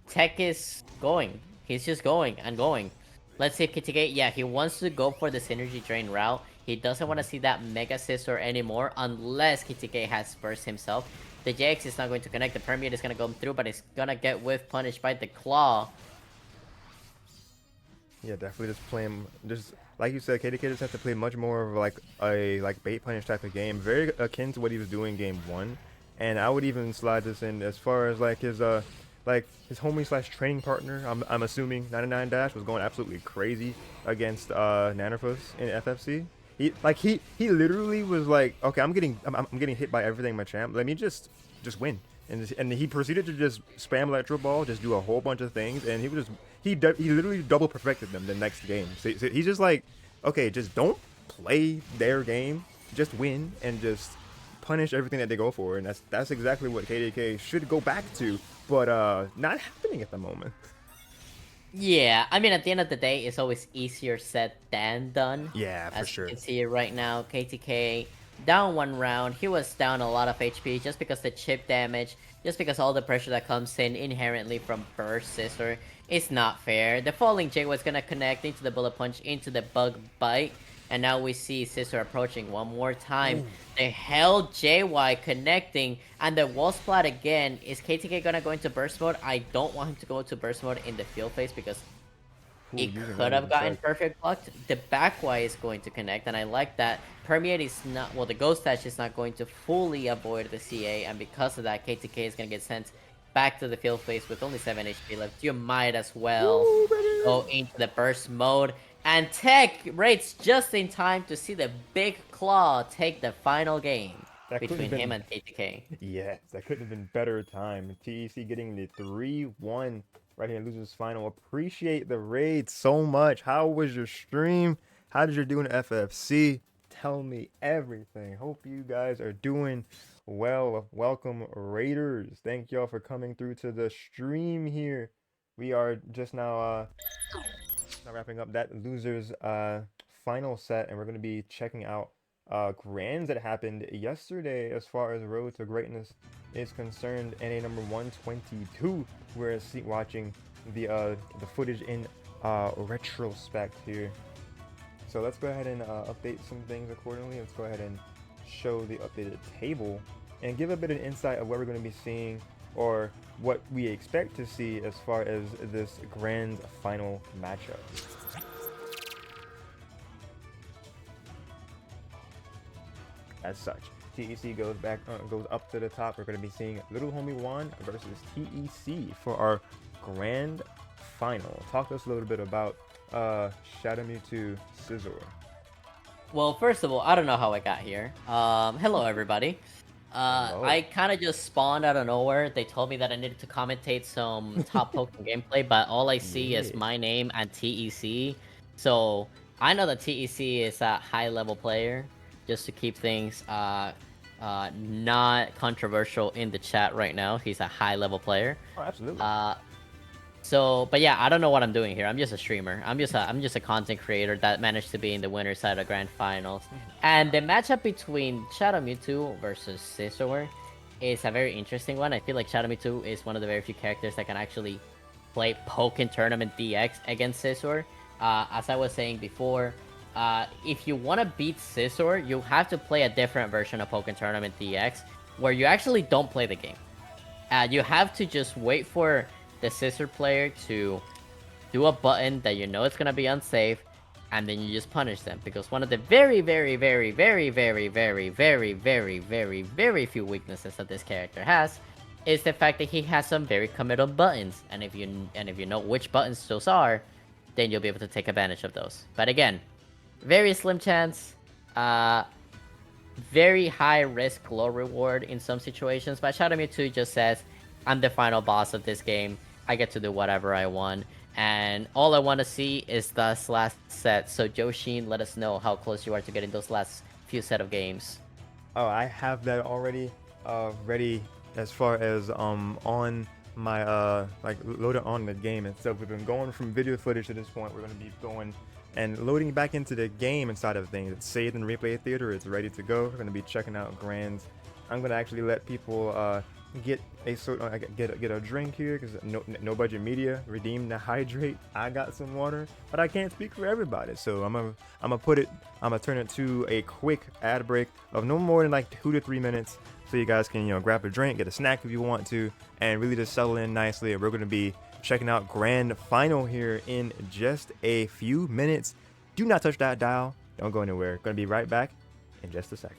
[SPEAKER 2] Tech is going. He's just going and going. Let's see if KTK, yeah, he wants to go for the synergy drain route. He doesn't want to see that Mega Scissor anymore unless KTK has burst himself. The JX is not going to connect. The Permeate is going to go through, but it's going to get whiff punished by the Claw.
[SPEAKER 1] Yeah, definitely just playing, just like you said, KTK just has to play much more of like a bait punish type of game, very akin to what he was doing game 1. And I would even slide this in as far as like his homie slash training partner. I'm assuming 99 Dash was going absolutely crazy against Nanofus in FFC. He literally was like, okay, I'm getting hit by everything, my champ. Let me just win. And he proceeded to just spam Electro Ball, just do a whole bunch of things, and he literally double perfected them the next game. So he's just like, okay, just don't play their game, just win and just punish everything that they go for, and that's exactly what KTK should go back to, but not happening at the moment.
[SPEAKER 2] Yeah, I mean, at the end of the day, it's always easier said than done.
[SPEAKER 1] Yeah, for sure.
[SPEAKER 2] As you can see right now, KTK down one round. He was down a lot of HP just because the chip damage, just because all the pressure that comes in inherently from Burst Scissor is not fair. The falling J was gonna connect into the Bullet Punch, into the Bug Bite, and now we see Scissor approaching one more time. Ooh. The hell JY connecting, and the wall splat again. Is KTK gonna go into burst mode? I don't want him to go to burst mode in the field phase because he could have gotten perfect blocked. The back Y is going to connect, and I like that. Permeate is not, well, the Ghost Dash is not going to fully avoid the CA, and because of that, KTK is going to get sent back to the field phase with only 7 HP left. You might as well go into the burst mode. And Tech rates just in time to see the Big Claw take the final game between him and KTK.
[SPEAKER 1] Yes, that couldn't have been better time. TEC getting the 3-1 right here in Losers Final. Appreciate the raid so much. How was your stream? How did you do in FFC? Tell me everything. Hope you guys are doing well. Welcome, Raiders. Thank y'all for coming through to the stream here. We are just now wrapping up that Losers final set, and we're going to be checking out grands that happened yesterday as far as Road to Greatness is concerned. NA number 122. We're watching the footage in retrospect here. So let's go ahead and update some things accordingly. Let's go ahead and show the updated table and give a bit of insight of what we're going to be seeing or what we expect to see as far as this grand final matchup. As such, TEC goes up to the top. We're going to be seeing LittleHomieJuan versus TEC for our grand final. Talk to us a little bit about Shadow Mewtwo Scizor.
[SPEAKER 2] Well, first of all, I don't know how I got here. Hello everybody. I kind of just spawned out of nowhere. They told me that I needed to commentate some top Pokemon gameplay, but all I see is my name and TEC. So I know that TEC is a high-level player. Just to keep things not controversial in the chat right now, he's a high-level player.
[SPEAKER 1] Oh, absolutely.
[SPEAKER 2] But yeah, I don't know what I'm doing here. I'm just a streamer. I'm just a content creator that managed to be in the winner's side of grand finals. And the matchup between Shadow Mewtwo versus Scizor is a very interesting one. I feel like Shadow Mewtwo is one of the very few characters that can actually play Pokken Tournament DX against Scizor. As I was saying before, if you want to beat Scizor, you have to play a different version of Pokken Tournament DX, where you actually don't play the game. You have to just wait for the Scizor player to do a button that you know it's going to be unsafe, and then you just punish them. Because one of the very, very, very, very, very, very, very, very, very, very few weaknesses that this character has is the fact that he has some very committal buttons, and if you know which buttons those are, then you'll be able to take advantage of those. But again, very slim chance, very high risk, low reward in some situations. But Shadow Mewtwo just says, I'm the final boss of this game. I get to do whatever I want. And all I want to see is this last set. So Joshin, let us know how close you are to getting those last few set of games.
[SPEAKER 1] Oh, I have that already ready as far as on my like loaded on the game itself. We've been going from video footage to this point. We're gonna be going and loading back into the game inside of things. It's saved in replay theater. It's ready to go. We're gonna be checking out grands. I'm gonna actually let people get a get a drink here because no budget media. Redeem the hydrate. I got some water, but I can't speak for everybody. So I'm gonna turn it to a quick ad break of no more than like 2 to 3 minutes, so you guys can grab a drink, get a snack if you want to, and really just settle in nicely. We're gonna be checking out grand final here in just a few minutes. Do not touch that dial. Don't go anywhere. Gonna be right back in just a second.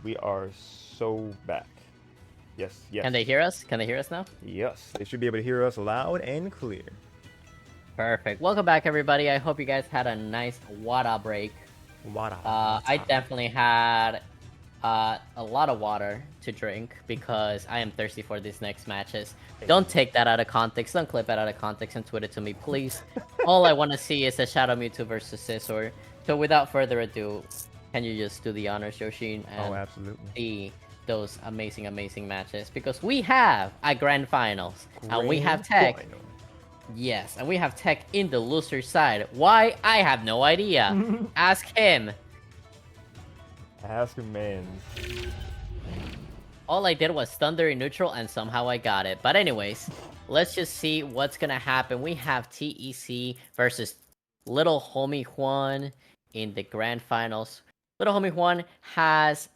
[SPEAKER 1] We are so back. Yes, yes.
[SPEAKER 2] Can they hear us? Can they hear us now?
[SPEAKER 1] Yes, they should be able to hear us loud and clear.
[SPEAKER 2] Perfect. Welcome back, everybody. I hope you guys had a nice water break.
[SPEAKER 1] Water.
[SPEAKER 2] I definitely had a lot of water to drink because I am thirsty for these next matches. Don't take that out of context. Don't clip it out of context and tweet it to me, please. All I want to see is a Shadow Mewtwo versus Scizor. So without further ado, can you just do the honors, Yoshin, and
[SPEAKER 1] absolutely.
[SPEAKER 2] see those amazing, amazing matches? Because we have a grand finals, and we have TEC Yes, and we have Tech in the loser side. Why? I have no idea. Ask him.
[SPEAKER 1] Ask a man.
[SPEAKER 2] All I did was thunder in neutral and somehow I got it. But anyways, let's just see what's gonna happen. We have TEC versus LittleHomieJuan in the grand finals. LittleHomieJuan has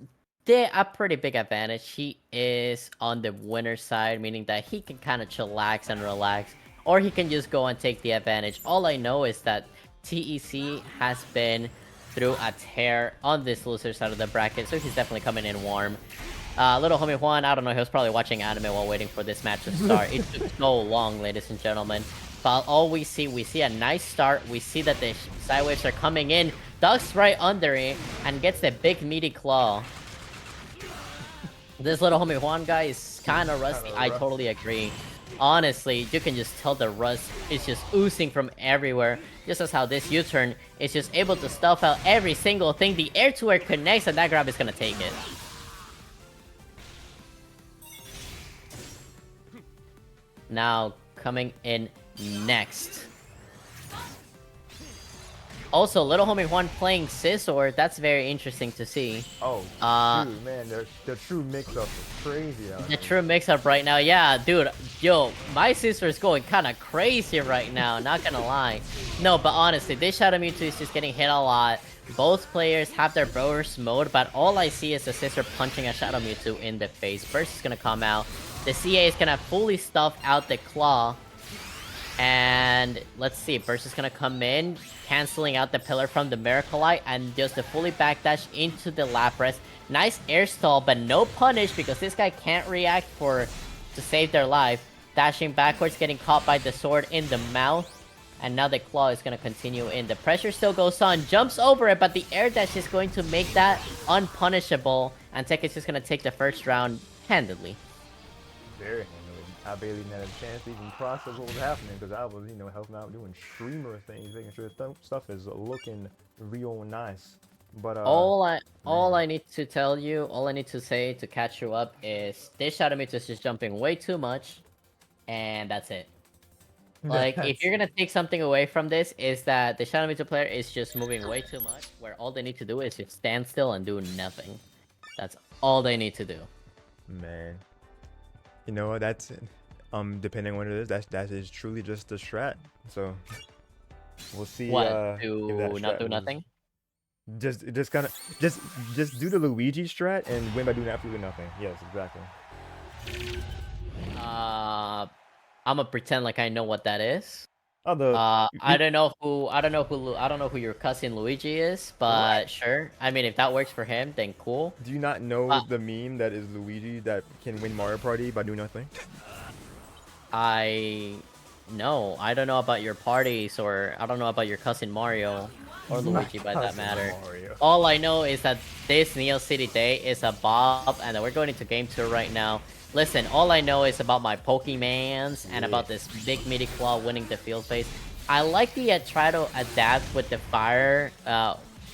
[SPEAKER 2] a pretty big advantage. He is on the winner's side, meaning that he can kind of chillax and relax, or he can just go and take the advantage. All I know is that TEC has been through a tear on this loser side of the bracket, so he's definitely coming in warm. LittleHomieJuan, I don't know, he was probably watching anime while waiting for this match to start. It took so long, ladies and gentlemen. But all we see a nice start. We see that the side waves are coming in. Ducks right under it and gets the big meaty claw. This LittleHomieJuan guy is kind of rusty. I totally agree. Honestly, you can just tell the rust is just oozing from everywhere. Just as how this U-turn is just able to stuff out every single thing. The air-to-air connects and that grab is going to take it. Now, coming in next. Also, LittleHomieJuan playing Scissor, that's very interesting to see.
[SPEAKER 1] Oh, dude, man, the true mix-up is crazy out
[SPEAKER 2] The
[SPEAKER 1] here.
[SPEAKER 2] true mix-up right now, yeah, dude, yo, my Scissor is going kind of crazy right now, not gonna lie. No, but honestly, this Shadow Mewtwo is just getting hit a lot. Both players have their burst mode, but all I see is the Scissor punching a Shadow Mewtwo in the face. Burst is gonna come out. The CA is gonna fully stuff out the claw. And let's see, Burst is gonna come in, canceling out the pillar from the Miraculite, and just a fully backdash into the Lapras. Nice air stall, but no punish because this guy can't react to save their life. Dashing backwards, getting caught by the sword in the mouth. And now the claw is gonna continue in. The pressure still goes on, jumps over it, but the air dash is going to make that unpunishable. And Tech is just gonna take the first round handedly.
[SPEAKER 1] Very handily. I barely even had a chance to even process what was happening because I was, helping out doing streamer things, making sure stuff is looking real nice. But
[SPEAKER 2] all I need to tell you, all I need to say to catch you up is this Shadow Mewtwo is just jumping way too much, and that's it. Like, if you're gonna take something away from this, is that the Shadow Mewtwo player is just moving way too much, where all they need to do is just stand still and do nothing. That's all they need to do.
[SPEAKER 1] Man. You know what? That's it. Depending on what it is, that is truly just the strat. So we'll see.
[SPEAKER 2] What?
[SPEAKER 1] Do
[SPEAKER 2] not do nothing?
[SPEAKER 1] Just do the Luigi strat and win by doing absolutely nothing. Yes, exactly.
[SPEAKER 2] I'm gonna pretend like I know what that is.
[SPEAKER 1] Oh,
[SPEAKER 2] I don't know who your cousin Luigi is, but
[SPEAKER 1] what?
[SPEAKER 2] sure. I mean, if that works for him, then cool.
[SPEAKER 1] Do you not know the meme that is Luigi that can win Mario Party by doing nothing?
[SPEAKER 2] No, I don't know about your parties, or I don't know about your cousin Mario or Luigi by that matter.
[SPEAKER 1] Mario.
[SPEAKER 2] All I know is that this Neo City Day is a bob, and that we're going into game 2 right now. Listen, all I know is about my Pokemans and about this big meaty claw winning the field phase. I like the try to adapt with the fire,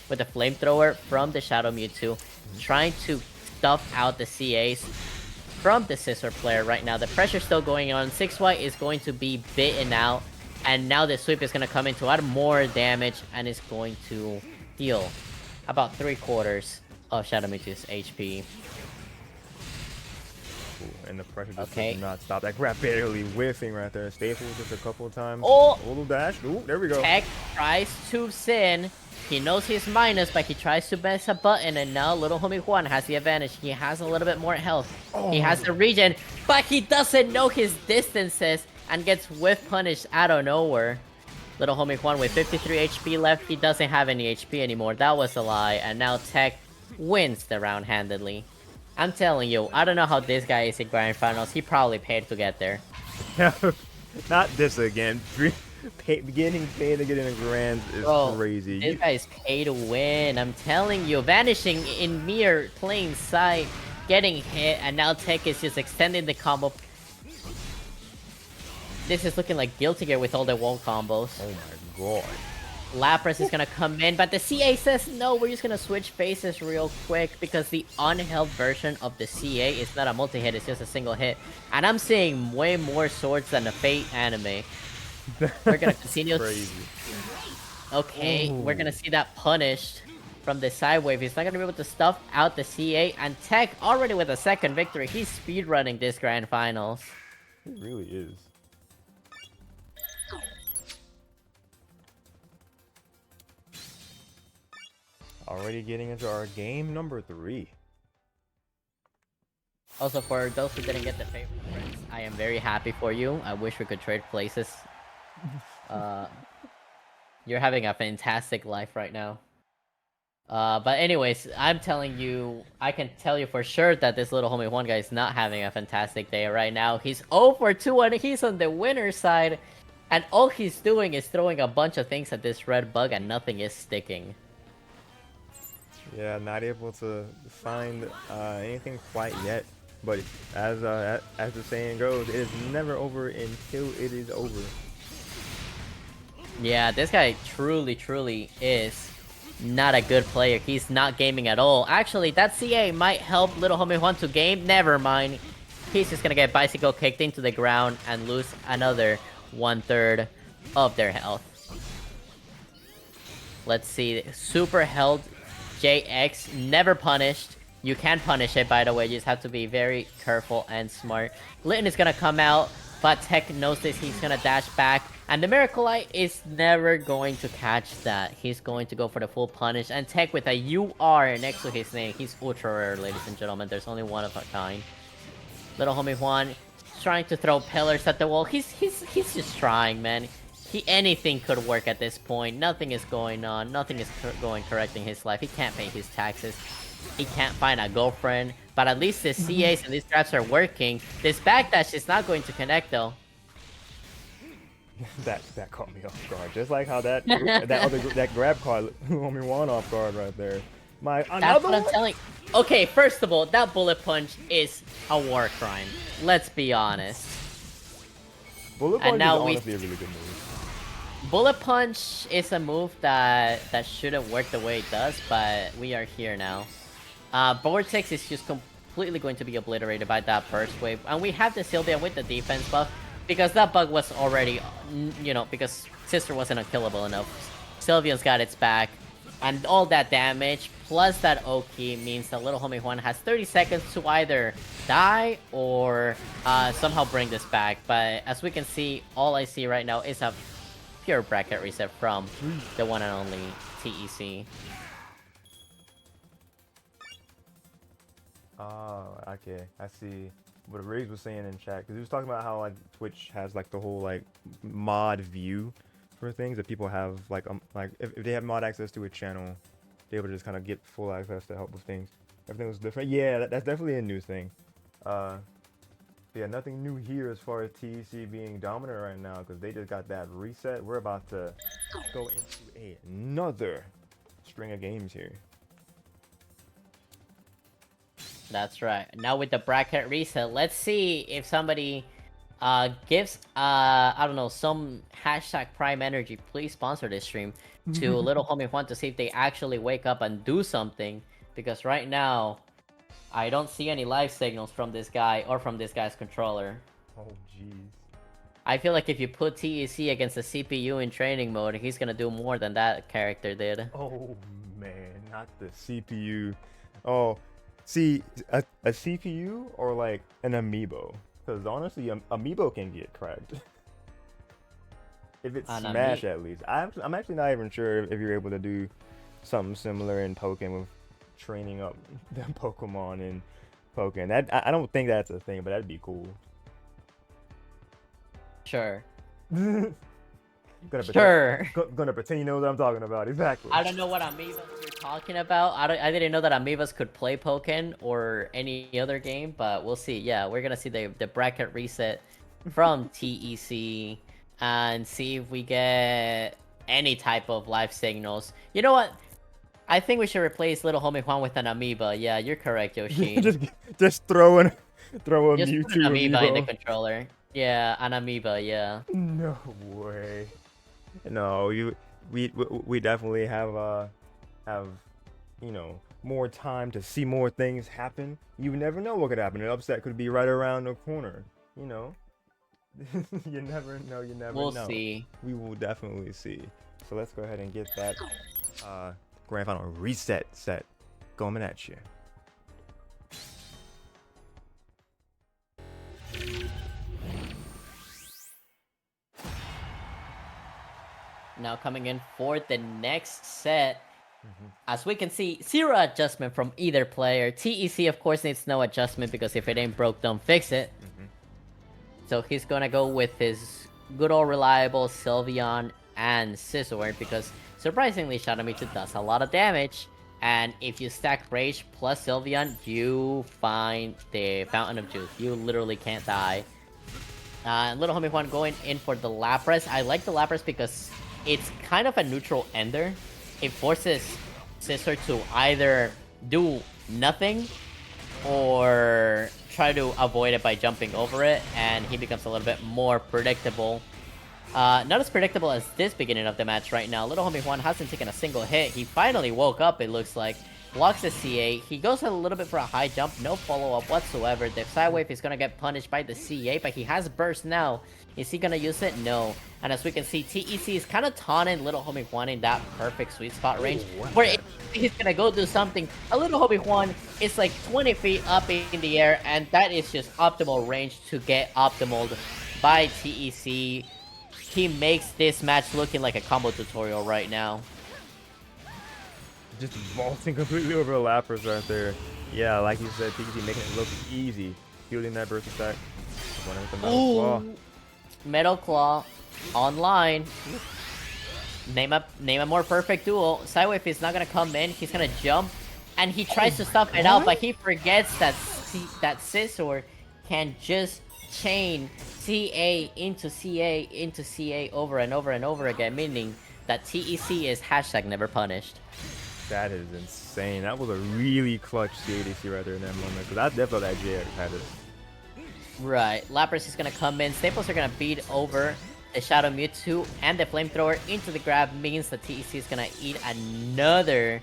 [SPEAKER 2] with the flamethrower from the Shadow Mewtwo, trying to stuff out the CAs from the Scissor player right now. The pressure's still going on. 6Y is going to be bitten out, and now the sweep is going to come in to add more damage, and is going to deal about 3/4 of Shadow Mewtwo's HP.
[SPEAKER 1] And the pressure just does not stop. That grab barely whiffing right there. Staple just a couple of times.
[SPEAKER 2] Oh!
[SPEAKER 1] A little dash. Ooh, there we go.
[SPEAKER 2] Tech tries to sin. He knows he's minus, but he tries to press a button, and now LittleHomieJuan has the advantage. He has a little bit more health. He has the regen, but he doesn't know his distances and gets whiff punished out of nowhere. LittleHomieJuan with 53 HP left. He doesn't have any HP anymore. That was a lie, and now Tech wins the round handedly. I'm telling you, I don't know how this guy is in grand finals. He probably paid to get there.
[SPEAKER 1] Not this again. Getting paid to get in a grand is crazy.
[SPEAKER 2] This guy is paid to win. I'm telling you, vanishing in mere plain sight, getting hit, and now Tech is just extending the combo. This is looking like Guilty Gear with all the wall combos.
[SPEAKER 1] Oh my god.
[SPEAKER 2] Lapras is gonna come in, but the CA says no, we're just gonna switch faces real quick because the unheld version of the CA is not a multi-hit, it's just a single hit. And I'm seeing way more swords than the Fate anime. We're gonna continue.
[SPEAKER 1] Crazy.
[SPEAKER 2] Okay, we're gonna
[SPEAKER 1] Ooh.
[SPEAKER 2] see that punished from the side wave. He's not gonna be able to stuff out the CA, and TEC already with a second victory. He's speedrunning this grand finals.
[SPEAKER 1] It really is. Already getting into our game number 3.
[SPEAKER 2] Also, for those who didn't get the favorite friends, I am very happy for you. I wish we could trade places. You're having a fantastic life right now. But anyways, I'm telling you, I can tell you for sure that this little homie one guy is not having a fantastic day right now. He's 0 for 2 and he's on the winner's side. And all he's doing is throwing a bunch of things at this red bug and nothing is sticking.
[SPEAKER 1] Yeah, not able to find anything quite yet. But as the saying goes, it is never over until it is over.
[SPEAKER 2] Yeah, this guy truly is not a good player. He's not gaming at all. Actually, that CA might help little homie Juan to game. Never mind. He's just gonna get bicycle kicked into the ground and lose another 1/3 of their health. Let's see. Super held JX, never punished. You can punish it, by the way. You just have to be very careful and smart. Litten is gonna come out, but TEC knows this. He's gonna dash back. And the Miraculite is never going to catch that. He's going to go for the full punish. And TEC with a UR next to his name. He's ultra rare, ladies and gentlemen. There's only one of a kind. Little homie Juan trying to throw pillars at the wall. He's just trying, man. Anything could work at this point. Nothing is going on. Nothing is going correct in his life. He can't pay his taxes. He can't find a girlfriend. But at least the CAs and these traps are working. This backdash is not going to connect though.
[SPEAKER 1] that caught me off guard. Just like how that that grab caught homie Juan off guard right there.
[SPEAKER 2] That's what I'm telling. Okay, first of all, that bullet punch is a war crime. Let's be honest.
[SPEAKER 1] Bullet punch is honestly a really good move.
[SPEAKER 2] Bullet punch is a move that shouldn't work the way it does, but we are here now. Vortex is just completely going to be obliterated by that burst wave, and we have the Sylvia with the defense buff because that bug was already, you know, because Sister wasn't unkillable enough. Sylvia's got its back, and all that damage plus that Oki means that little homie Juan has 30 seconds to either die or somehow bring this back. But as we can see, all I see right now is a pure bracket reset from the one and only TEC.
[SPEAKER 1] Oh, okay. I see what Riggs was saying in chat, because he was talking about how like Twitch has like the whole like mod view for things that people have like if they have mod access to a channel, they're able to just kind of get full access to help with things. Everything was different. Yeah, that's definitely a new thing. Yeah, nothing new here as far as TEC being dominant right now, because they just got that reset. We're about to go into another string of games here.
[SPEAKER 2] That's right. Now with the bracket reset, let's see if somebody gives I don't know, some hashtag Prime Energy, please sponsor this stream, to little homie Juan to see if they actually wake up and do something, because right now I don't see any live signals from this guy or from this guy's controller.
[SPEAKER 1] Oh jeez.
[SPEAKER 2] I feel like if you put TEC against the CPU in training mode, he's gonna do more than that character did.
[SPEAKER 1] Oh man, not the CPU. Oh, see, a CPU or like an amiibo? Because honestly, amiibo can get cracked. If it's Smash, at least. I'm actually not even sure if you're able to do something similar in Pokken with training up the Pokemon in Pokken. I don't think that's a thing, but that'd be cool.
[SPEAKER 2] Sure.
[SPEAKER 1] Gonna pretend you know what I'm talking about. Exactly.
[SPEAKER 2] I don't know what amiibos you're talking about. I didn't know that amiibos could play Pokken or any other game, but we'll see. Yeah, we're gonna see the bracket reset from TEC and see if we get any type of live signals. You know what? I think we should replace little homie Juan with an amiiba. Yeah, you're correct, Yoshi.
[SPEAKER 1] just throw a
[SPEAKER 2] just
[SPEAKER 1] Mewtwo
[SPEAKER 2] put an amiiba in the controller. Yeah, an amiiba. Yeah.
[SPEAKER 1] No way. No, we definitely have you know, more time to see more things happen. You never know what could happen. An upset could be right around the corner. You know. You never know. You never
[SPEAKER 2] We'll
[SPEAKER 1] know.
[SPEAKER 2] see.
[SPEAKER 1] We will definitely see. So let's go ahead and get that grand final reset set coming at you.
[SPEAKER 2] Now coming in for the next set. As we can see, zero adjustment from either player. TEC, of course, needs no adjustment because if it ain't broke, don't fix it. So he's gonna go with his good old reliable Sylveon and Scizor because surprisingly, Shadow Mewtwo does a lot of damage. And if you stack Rage plus Sylveon, you find the Fountain of Youth. You literally can't die. LittleHomieJuan going in for the Lapras. I like the Lapras because it's kind of a neutral ender. It forces Scizor to either do nothing or try to avoid it by jumping over it, and he becomes a little bit more predictable. Not as predictable as this beginning of the match right now. LittleHomieJuan hasn't taken a single hit. He finally woke up, it looks like. Blocks the CA. He goes a little bit for a high jump. No follow-up whatsoever. The Sidewave is going to get punished by the CA, but he has Burst now. Is he going to use it? No. And as we can see, TEC is kind of taunting LittleHomieJuan in that perfect sweet spot range. Where he's going to go do something. A LittleHomieJuan is like 20 feet up in the air, and that is just optimal range to get optimaled by TEC. He makes this match looking like a combo tutorial right now.
[SPEAKER 1] Just vaulting completely over a Lapras right there. Yeah, like you said, TEC making it look easy. Fielding that burst attack. Going with the Metal Claw.
[SPEAKER 2] Metal Claw online. Name a more perfect duel. Sidewave is not gonna come in. He's gonna jump, and he tries to stop it out, but he forgets that Scizor can just chain CA into CA into CA over and over and over again, meaning that TEC is #never punished.
[SPEAKER 1] That is insane. That was a really clutch CADC right there in that moment, because I definitely thought that JX had it.
[SPEAKER 2] Right, Lapras is gonna come in. Staples are gonna beat over the Shadow Mewtwo, and the Flamethrower into the grab means that TEC is gonna eat another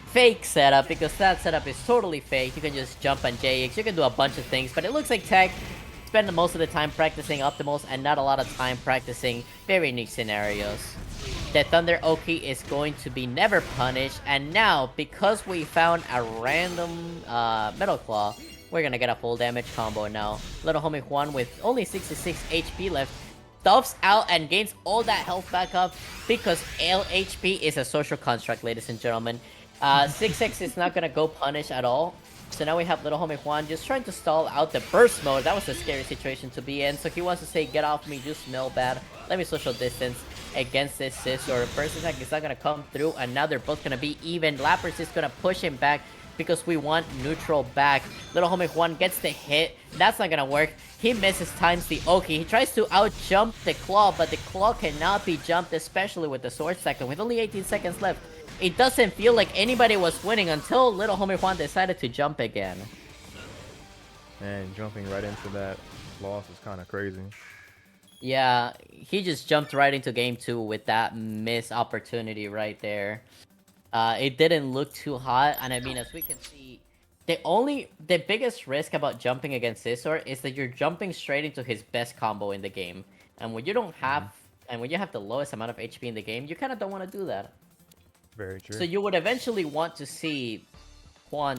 [SPEAKER 2] fake setup, because that setup is totally fake. You can just jump on JX, you can do a bunch of things, but it looks like TEC spend most of the time practicing optimals and not a lot of time practicing very unique scenarios. The Thunder Oki is going to be never punished, and now, because we found a random Metal Claw, we're gonna get a full damage combo now. LittleHomieJuan with only 66 HP left stuffs out and gains all that health back up because LHP is a social construct, ladies and gentlemen. 6X is not gonna go punish at all. So now we have LittleHomieJuan just trying to stall out the burst mode. That was a scary situation to be in. So he wants to say, get off me, you smell bad. Let me social distance against this Scizor. Burst attack is not going to come through, and now they're both going to be even. Lapras is going to push him back because we want neutral back. LittleHomieJuan gets the hit. That's not going to work. He misses times the Oki. He tries to out-jump the Claw, but the Claw cannot be jumped, especially with the Sword Cycle. With only 18 seconds left, it doesn't feel like anybody was winning until LittleHomieJuan decided to jump again.
[SPEAKER 1] And jumping right into that loss is kind of crazy.
[SPEAKER 2] Yeah, he just jumped right into game 2 with that missed opportunity right there. It didn't look too hot, and I mean, as we can see, the biggest risk about jumping against Scizor is that you're jumping straight into his best combo in the game. And when you don't have, and when you have the lowest amount of HP in the game, you kind of don't want to do that.
[SPEAKER 1] Very true.
[SPEAKER 2] So you would eventually want to see Juan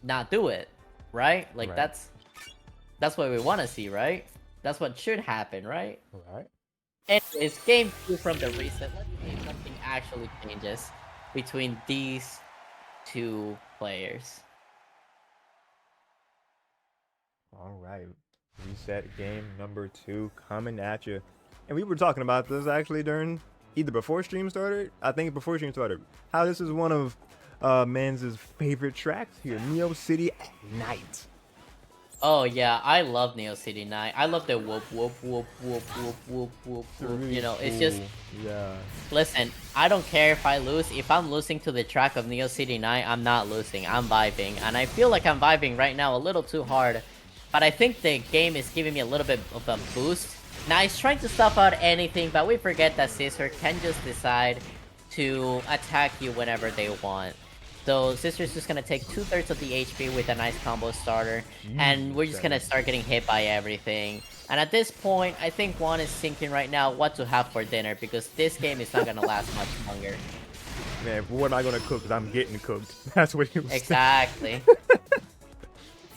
[SPEAKER 2] not do it, right? Like,
[SPEAKER 1] Right.
[SPEAKER 2] that's what we want to see, right? That's what should happen, right?
[SPEAKER 1] Right.
[SPEAKER 2] Anyways, game 2 from the reset. Let's see if something actually changes between these two players.
[SPEAKER 1] All right. Reset game number 2 coming at you. And we were talking about this actually during either before stream started. I think before stream started. How this is one of Man's favorite tracks here. Neo City at night.
[SPEAKER 2] Oh yeah, I love Neo City Night. I love the whoop whoop whoop whoop whoop whoop whoop whoop. You know, it's just,
[SPEAKER 1] yeah.
[SPEAKER 2] listen, I don't care if I lose. If I'm losing to the track of Neo City Night, I'm not losing. I'm vibing, and I feel like I'm vibing right now a little too hard. But I think the game is giving me a little bit of a boost. Now he's trying to stuff out anything, but we forget that Scizor can just decide to attack you whenever they want. So Scizor's just gonna take 2/3 of the HP with a nice combo starter, and we're just gonna start getting hit by everything. And at this point, I think Juan is thinking right now what to have for dinner because this game is not gonna last much longer.
[SPEAKER 1] Man, what am I gonna cook? Cause I'm getting cooked. That's what he was
[SPEAKER 2] Exactly.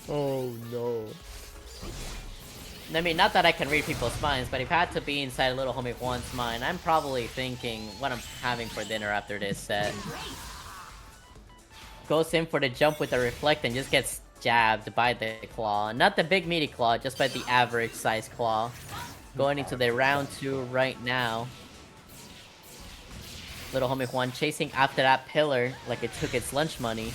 [SPEAKER 1] Oh no.
[SPEAKER 2] I mean, not that I can read people's minds, but if I had to be inside Little Homie Juan's mind, I'm probably thinking what I'm having for dinner after this set. Goes in for the jump with the reflect and just gets jabbed by the claw. Not the big meaty claw, just by the average size claw. Going into the round 2 right now. Little Homie Juan chasing after that pillar like it took its lunch money.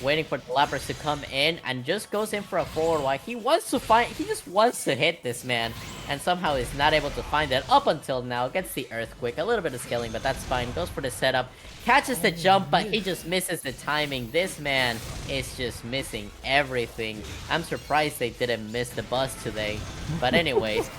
[SPEAKER 2] Waiting for the Lapras to come in and just goes in for a forward Y. He just wants to hit this man. And somehow is not able to find it up until now. Gets the Earthquake. A little bit of scaling, but that's fine. Goes for the setup. Catches the jump, but he just misses the timing. This man is just missing everything. I'm surprised they didn't miss the bus today. But anyways.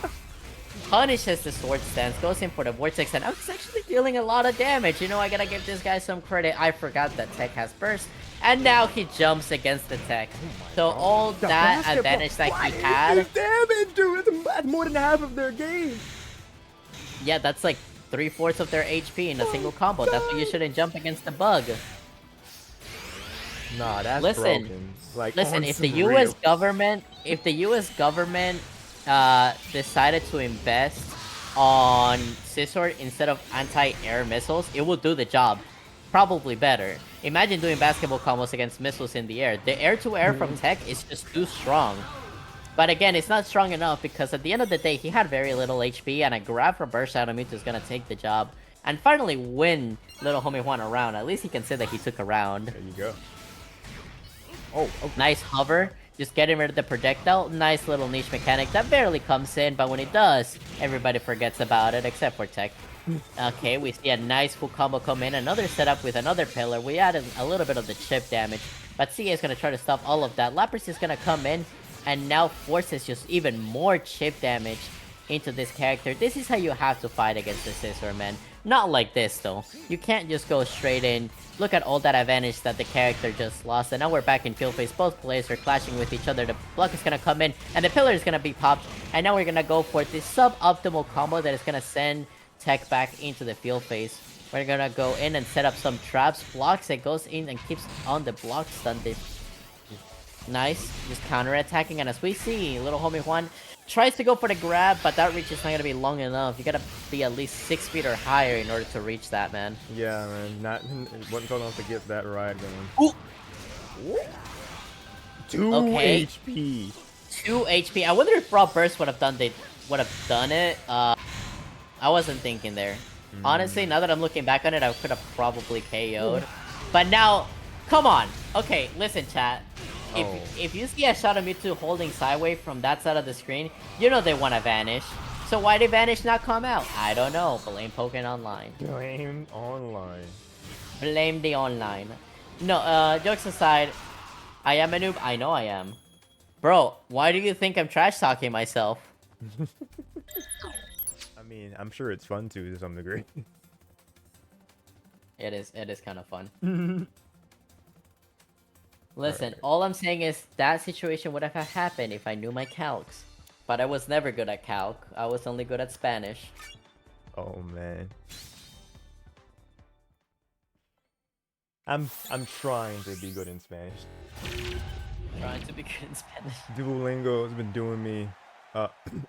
[SPEAKER 2] Punishes the sword stance, goes in for the vortex, and I was actually dealing a lot of damage. You know, I gotta give this guy some credit. I forgot that TEC has burst, and now he jumps against the TEC. So all that advantage that he had...
[SPEAKER 1] damage, dude! That's more than half of their game!
[SPEAKER 2] Yeah, that's like 3/4 of their HP in a single combo. That's why you shouldn't jump against the bug.
[SPEAKER 1] Nah, that's
[SPEAKER 2] listen,
[SPEAKER 1] broken. Like,
[SPEAKER 2] listen, if the US government... decided to invest on Scissor instead of anti-air missiles, it will do the job. Probably better. Imagine doing basketball combos against missiles in the air. The air-to-air from TEC is just too strong. But again, it's not strong enough because at the end of the day, he had very little HP, and a grab from Burst Shadow Mewtwo is gonna take the job. And finally win Little Homie Juan a round. At least he can say that he took a round.
[SPEAKER 1] There you go. Oh, okay.
[SPEAKER 2] Nice hover. Just getting rid of the projectile. Nice little niche mechanic that barely comes in, but when it does, everybody forgets about it, except for TEC. Okay, we see a nice full combo come in. Another setup with another pillar. We added a little bit of the chip damage, but CA is going to try to stop all of that. Lapras is going to come in and now forces just even more chip damage into this character. This is how you have to fight against the Scissor, man. Not like this, though. You can't just go straight in. Look at all that advantage that the character just lost. And now we're back in field phase. Both players are clashing with each other. The block is going to come in, and the pillar is going to be popped. And now we're going to go for this suboptimal combo that is going to send TEC back into the field phase. We're going to go in and set up some traps. Blocks it, goes in and keeps on the block stun. Nice. Just counter-attacking. And as we see, Little Homie Juan tries to go for the grab, but that reach is not going to be long enough. You got to be at least 6 feet or higher in order to reach that, man.
[SPEAKER 1] Yeah, man. It wasn't tall enough to get that ride going.
[SPEAKER 2] Ooh!
[SPEAKER 1] 2 HP.
[SPEAKER 2] 2 HP. I wonder if Raw Burst would have done it. I wasn't thinking there. Honestly, now that I'm looking back on it, I could have probably KO'd. But now, come on. Okay, listen, chat. If you see a Shadow Mewtwo holding sideways from that side of the screen, you know they want to vanish. So why did Vanish not come out? I don't know. Blame Pokken Online.
[SPEAKER 1] Blame online.
[SPEAKER 2] Blame the online. No, jokes aside, I am a noob. I know I am. Bro, why do you think I'm trash talking myself?
[SPEAKER 1] I mean, I'm sure it's fun to some degree.
[SPEAKER 2] It is kind of fun. Listen, all I'm saying is that situation would have happened if I knew my calcs. But I was never good at calc. I was only good at Spanish.
[SPEAKER 1] Oh man. I'm trying to be good in Spanish.
[SPEAKER 2] Trying to be good in Spanish.
[SPEAKER 1] Duolingo has been doing me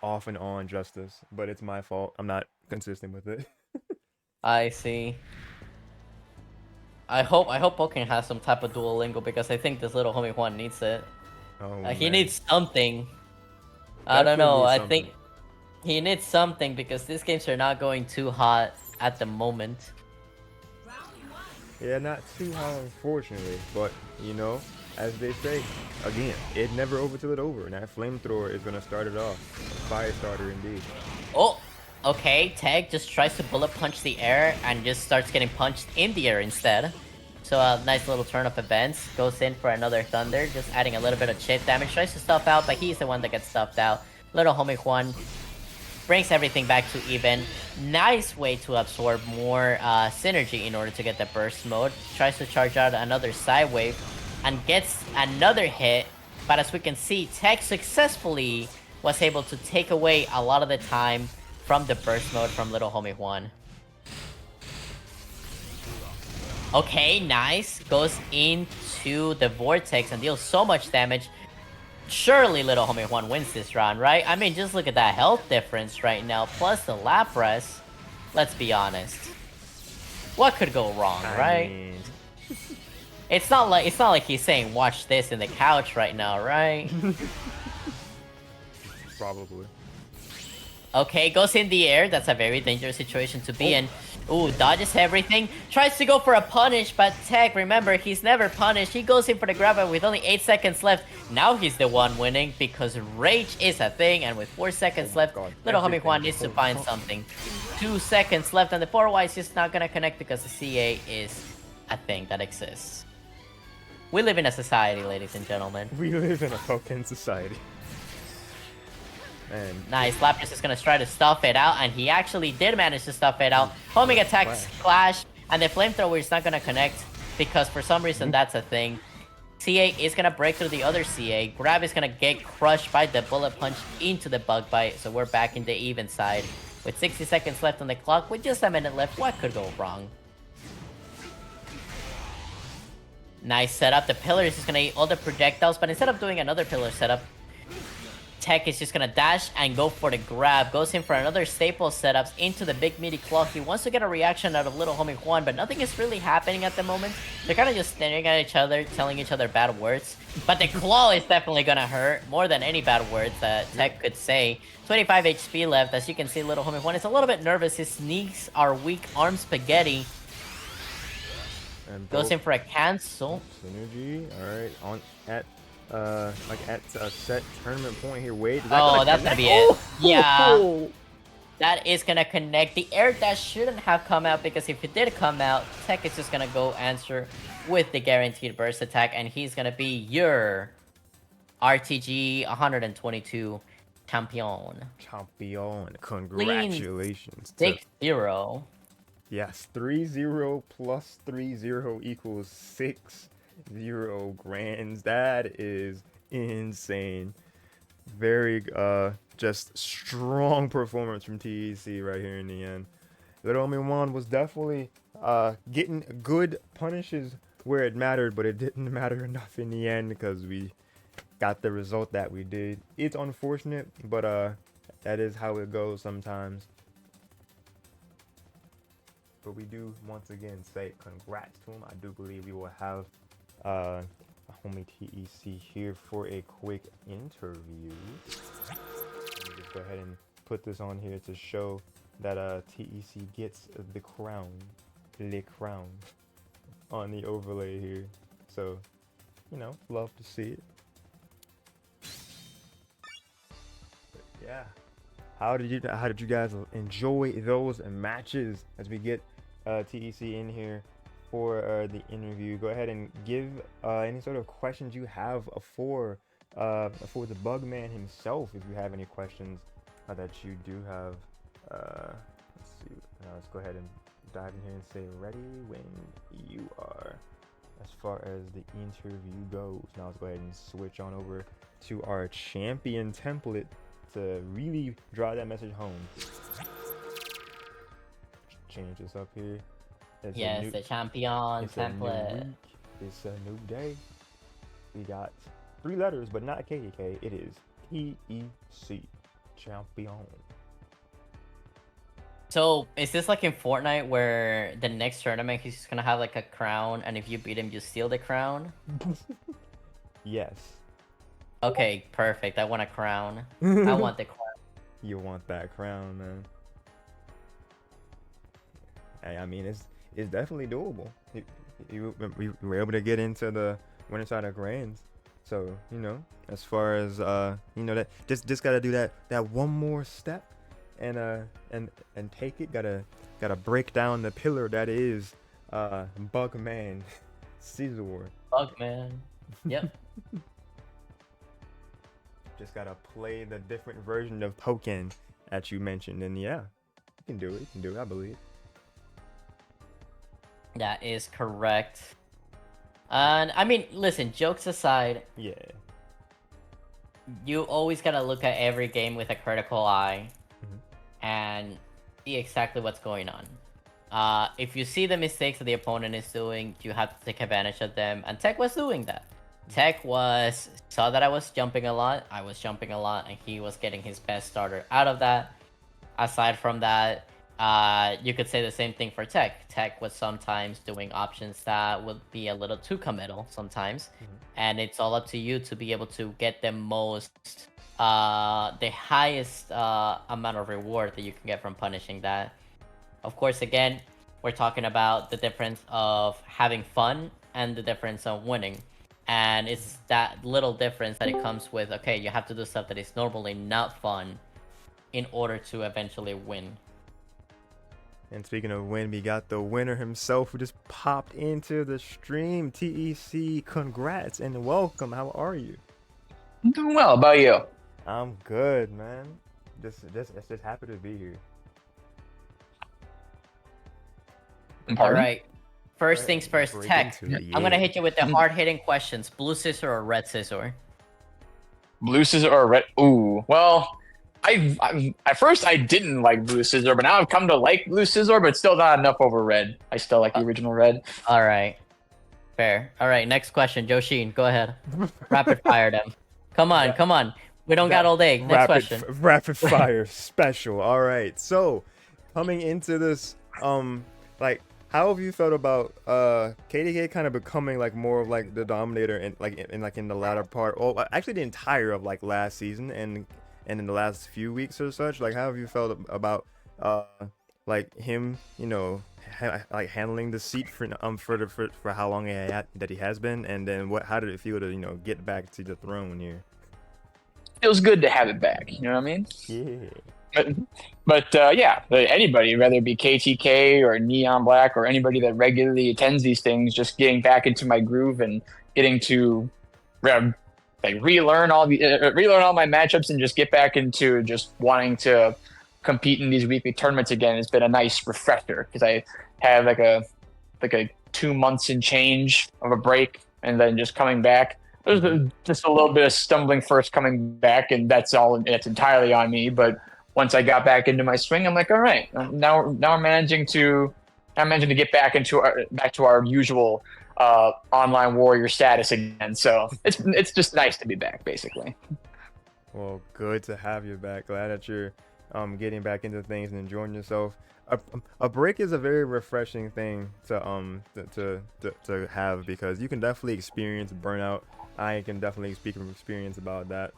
[SPEAKER 1] off and on justice, but it's my fault. I'm not consistent with it.
[SPEAKER 2] I see. I hope Pokken has some type of Duolingo because I think this Little Homie Juan needs it.
[SPEAKER 1] Oh,
[SPEAKER 2] he needs something. I don't know. I think he needs something because these games are not going too hot at the moment.
[SPEAKER 1] Yeah, not too hot, unfortunately. But you know, as they say, again, it never over till it over. And that flamethrower is gonna start it off. A fire starter indeed.
[SPEAKER 2] Oh. Okay, TEC just tries to bullet punch the air and just starts getting punched in the air instead. So a nice little turn of events. Goes in for another Thunder, just adding a little bit of chip damage. Tries to stuff out, but he's the one that gets stuffed out. Little Homie Juan brings everything back to even. Nice way to absorb more synergy in order to get the burst mode. Tries to charge out another side wave and gets another hit. But as we can see, TEC successfully was able to take away a lot of the time from the burst mode from LittleHomieJuan. Okay, nice. Goes into the vortex and deals so much damage. Surely LittleHomieJuan wins this round, right? I mean, just look at that health difference right now, plus the Lapras. Let's be honest. What could go wrong, right?
[SPEAKER 1] mean...
[SPEAKER 2] It's not like he's saying watch this in the couch right now, right?
[SPEAKER 1] Probably.
[SPEAKER 2] Okay, goes in the air. That's a very dangerous situation to be in. Ooh, dodges everything. Tries to go for a punish, but TEC, remember, he's never punished. He goes in for the grab, and with only 8 seconds left, now he's the one winning because Rage is a thing, and with 4 seconds left, LittleHomieJuan needs to find something. 2 seconds left, and the 4Y is just not gonna connect because the CA is a thing that exists. We live in a society, ladies and gentlemen.
[SPEAKER 1] We live in a Pokken society. Man.
[SPEAKER 2] Nice, Lapras is gonna try to stuff it out, and he actually did manage to stuff it out. Homing attacks Clash, and the flamethrower is not gonna connect because for some reason that's a thing. CA is gonna break through the other CA. Grab is gonna get crushed by the bullet punch into the bug bite, so we're back in the even side. With 60 seconds left on the clock, with just a minute left, what could go wrong? Nice setup. The pillar is just gonna eat all the projectiles, but instead of doing another pillar setup, TEC is just gonna dash and go for the grab. Goes in for another staple setups into the big meaty claw. He wants to get a reaction out of LittleHomieJuan, but nothing is really happening at the moment. They're kind of just staring at each other, telling each other bad words. But the claw is definitely gonna hurt more than any bad words that TEC could say. 25 HP left. As you can see, LittleHomieJuan is a little bit nervous. His sneaks are weak arm spaghetti.
[SPEAKER 1] And
[SPEAKER 2] goes in for a cancel.
[SPEAKER 1] Synergy. All right, on at a set tournament point here. Wait,
[SPEAKER 2] that's gonna be it. Yeah, that is gonna connect. The air dash shouldn't have come out because if it did come out, TEC is just gonna go answer with the guaranteed burst attack, and he's gonna be your RTG 122 champion.
[SPEAKER 1] Congratulations.
[SPEAKER 2] 6-0.
[SPEAKER 1] Yes, 3-0 plus 3-0 equals 6-0 grands. That is insane. Very just strong performance from TEC right here in the end. LittleHomieJuan was definitely getting good punishes where it mattered, but it didn't matter enough in the end because we got the result that we did. It's unfortunate, but that is how it goes sometimes. But we do once again say congrats to him. I do believe we will have homie TEC here for a quick interview. Let me just go ahead and put this on here to show that TEC gets the crown, le crown, on the overlay here. So, you know, love to see it. But yeah, how did you guys enjoy those matches as we get TEC in here for the interview? Go ahead and give any sort of questions you have for the Bugman himself. If you have any questions that you do have, let's see. Let's go ahead and dive in here and say ready when you are. As far as the interview goes, now let's go ahead and switch on over to our champion template to really drive that message home. Change this up here.
[SPEAKER 2] Yes, the champion template.
[SPEAKER 1] It's a new day. We got 3 letters, but not KTK. It is TEC, champion.
[SPEAKER 2] So is this like in Fortnite where the next tournament he's just gonna have like a crown, and if you beat him, you steal the crown?
[SPEAKER 1] Yes.
[SPEAKER 2] Okay, perfect. I want a crown. I want the crown.
[SPEAKER 1] You want that crown, man. Hey, I mean, it's definitely doable. We were able to get into the winner side of grands. So, you know, as far as you know, that just gotta do that one more step and take it. Gotta break down the pillar that is Bugman Scizor.
[SPEAKER 2] Bugman. Yep.
[SPEAKER 1] Just gotta play the different version of Pokken that you mentioned, and yeah, you can do it. You can do it. I believe.
[SPEAKER 2] That is correct. And I mean, listen, jokes aside.
[SPEAKER 1] Yeah.
[SPEAKER 2] you always gotta look at every game with a critical eye and see exactly what's going on. If you see the mistakes that the opponent is doing, you have to take advantage of them. And Tech was doing that. Tech saw that I was jumping a lot. I was jumping a lot, and he was getting his best starter out of that. Aside from that, you could say the same thing for Tech. Tech was sometimes doing options that would be a little too committal sometimes, and it's all up to you to be able to get the highest amount of reward that you can get from punishing that. Of course, again, we're talking about the difference of having fun and the difference of winning. And it's that little difference that it comes with, okay, you have to do stuff that is normally not fun in order to eventually win.
[SPEAKER 1] And speaking of win, we got the winner himself who just popped into the stream. TEC, congrats and welcome. How are you?
[SPEAKER 3] I'm doing well. How about you?
[SPEAKER 1] I'm good, man. Just happy to be here.
[SPEAKER 2] All right. First things first,
[SPEAKER 1] Break
[SPEAKER 2] Tech.
[SPEAKER 1] into it,
[SPEAKER 2] I'm gonna
[SPEAKER 1] yeah.
[SPEAKER 2] hit you with the hard-hitting questions. Blue scissor or red scissor?
[SPEAKER 3] Blue scissor or red? Ooh. Well, I at first I didn't like blue scissor, but now I've come to like blue scissor, but still not enough over red. I still like the original red.
[SPEAKER 2] All right. Fair. All right. Next question, Joshin. Go ahead. Rapid fire them. Come on, come on. We don't got all day. Next question.
[SPEAKER 1] Rapid fire special. All right. So, coming into this, like, how have you felt about KTK kind of becoming like more of like the dominator in the latter part, or actually the entire of like last season and in the last few weeks or such? Like, how have you felt about like him, you know, like handling the seat for how long that he has been, and then how did it feel to, you know, get back to the throne here?
[SPEAKER 3] Feels good to have it back. You know what I mean?
[SPEAKER 1] Yeah.
[SPEAKER 3] But yeah, anybody, whether it be KTK or NeonBlakk or anybody that regularly attends these things, just getting back into my groove and getting to like relearn all my matchups and just get back into just wanting to compete in these weekly tournaments again. It's been a nice refresher because I have like a 2 months and change of a break, and then just coming back. There's just a little bit of stumbling first coming back, and that's entirely on me. But once I got back into my swing, I'm like, all right, now I'm managing to get back to our usual online warrior status again. So it's just nice to be back, basically.
[SPEAKER 1] Well, good to have you back. Glad that you're getting back into things and enjoying yourself. A break is a very refreshing thing to have, because you can definitely experience burnout. I can definitely speak from experience about that.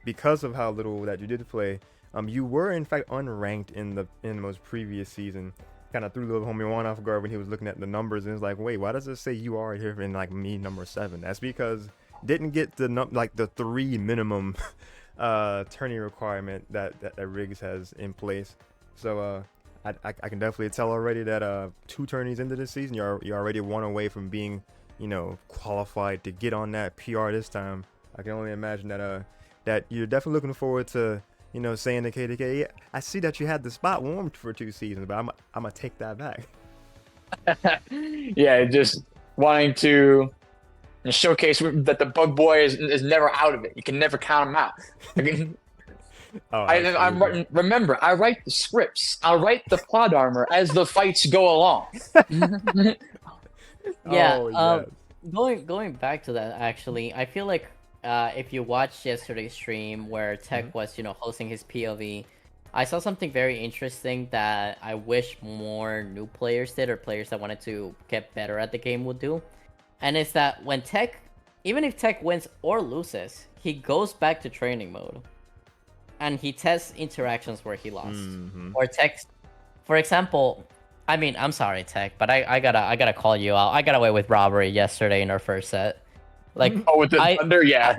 [SPEAKER 1] Because of how little that you did play, you were in fact unranked in the most previous season. Kind of threw LittleHomieJuan off guard when he was looking at the numbers and was like, wait, why does it say you are here in like me number 7? That's because didn't get the 3 minimum tourney requirement that Riggs has in place. So I can definitely tell already that 2 tourneys into this season, you're already 1 away from being, you know, qualified to get on that PR this time. I can only imagine that you're definitely looking forward to, you know, saying to KTK, yeah, I see that you had the spot warmed for 2 seasons, but I'm gonna take that back.
[SPEAKER 3] Yeah, just wanting to showcase that the bug boy is never out of it. You can never count him out. Remember, I write the scripts. I write the plot armor as the fights go along.
[SPEAKER 2] Yeah.
[SPEAKER 1] Oh, yes.
[SPEAKER 2] Going back to that, actually, I feel like if you watched yesterday's stream where Tech was, you know, hosting his POV, I saw something very interesting that I wish more new players did, or players that wanted to get better at the game would do. And it's that when Tech, even if Tech wins or loses, he goes back to training mode and he tests interactions where he lost. Or Tech, for example, I mean, I'm sorry, Tech, but I gotta call you out. I got away with robbery yesterday in our first set. Like,
[SPEAKER 3] with the thunder, yeah.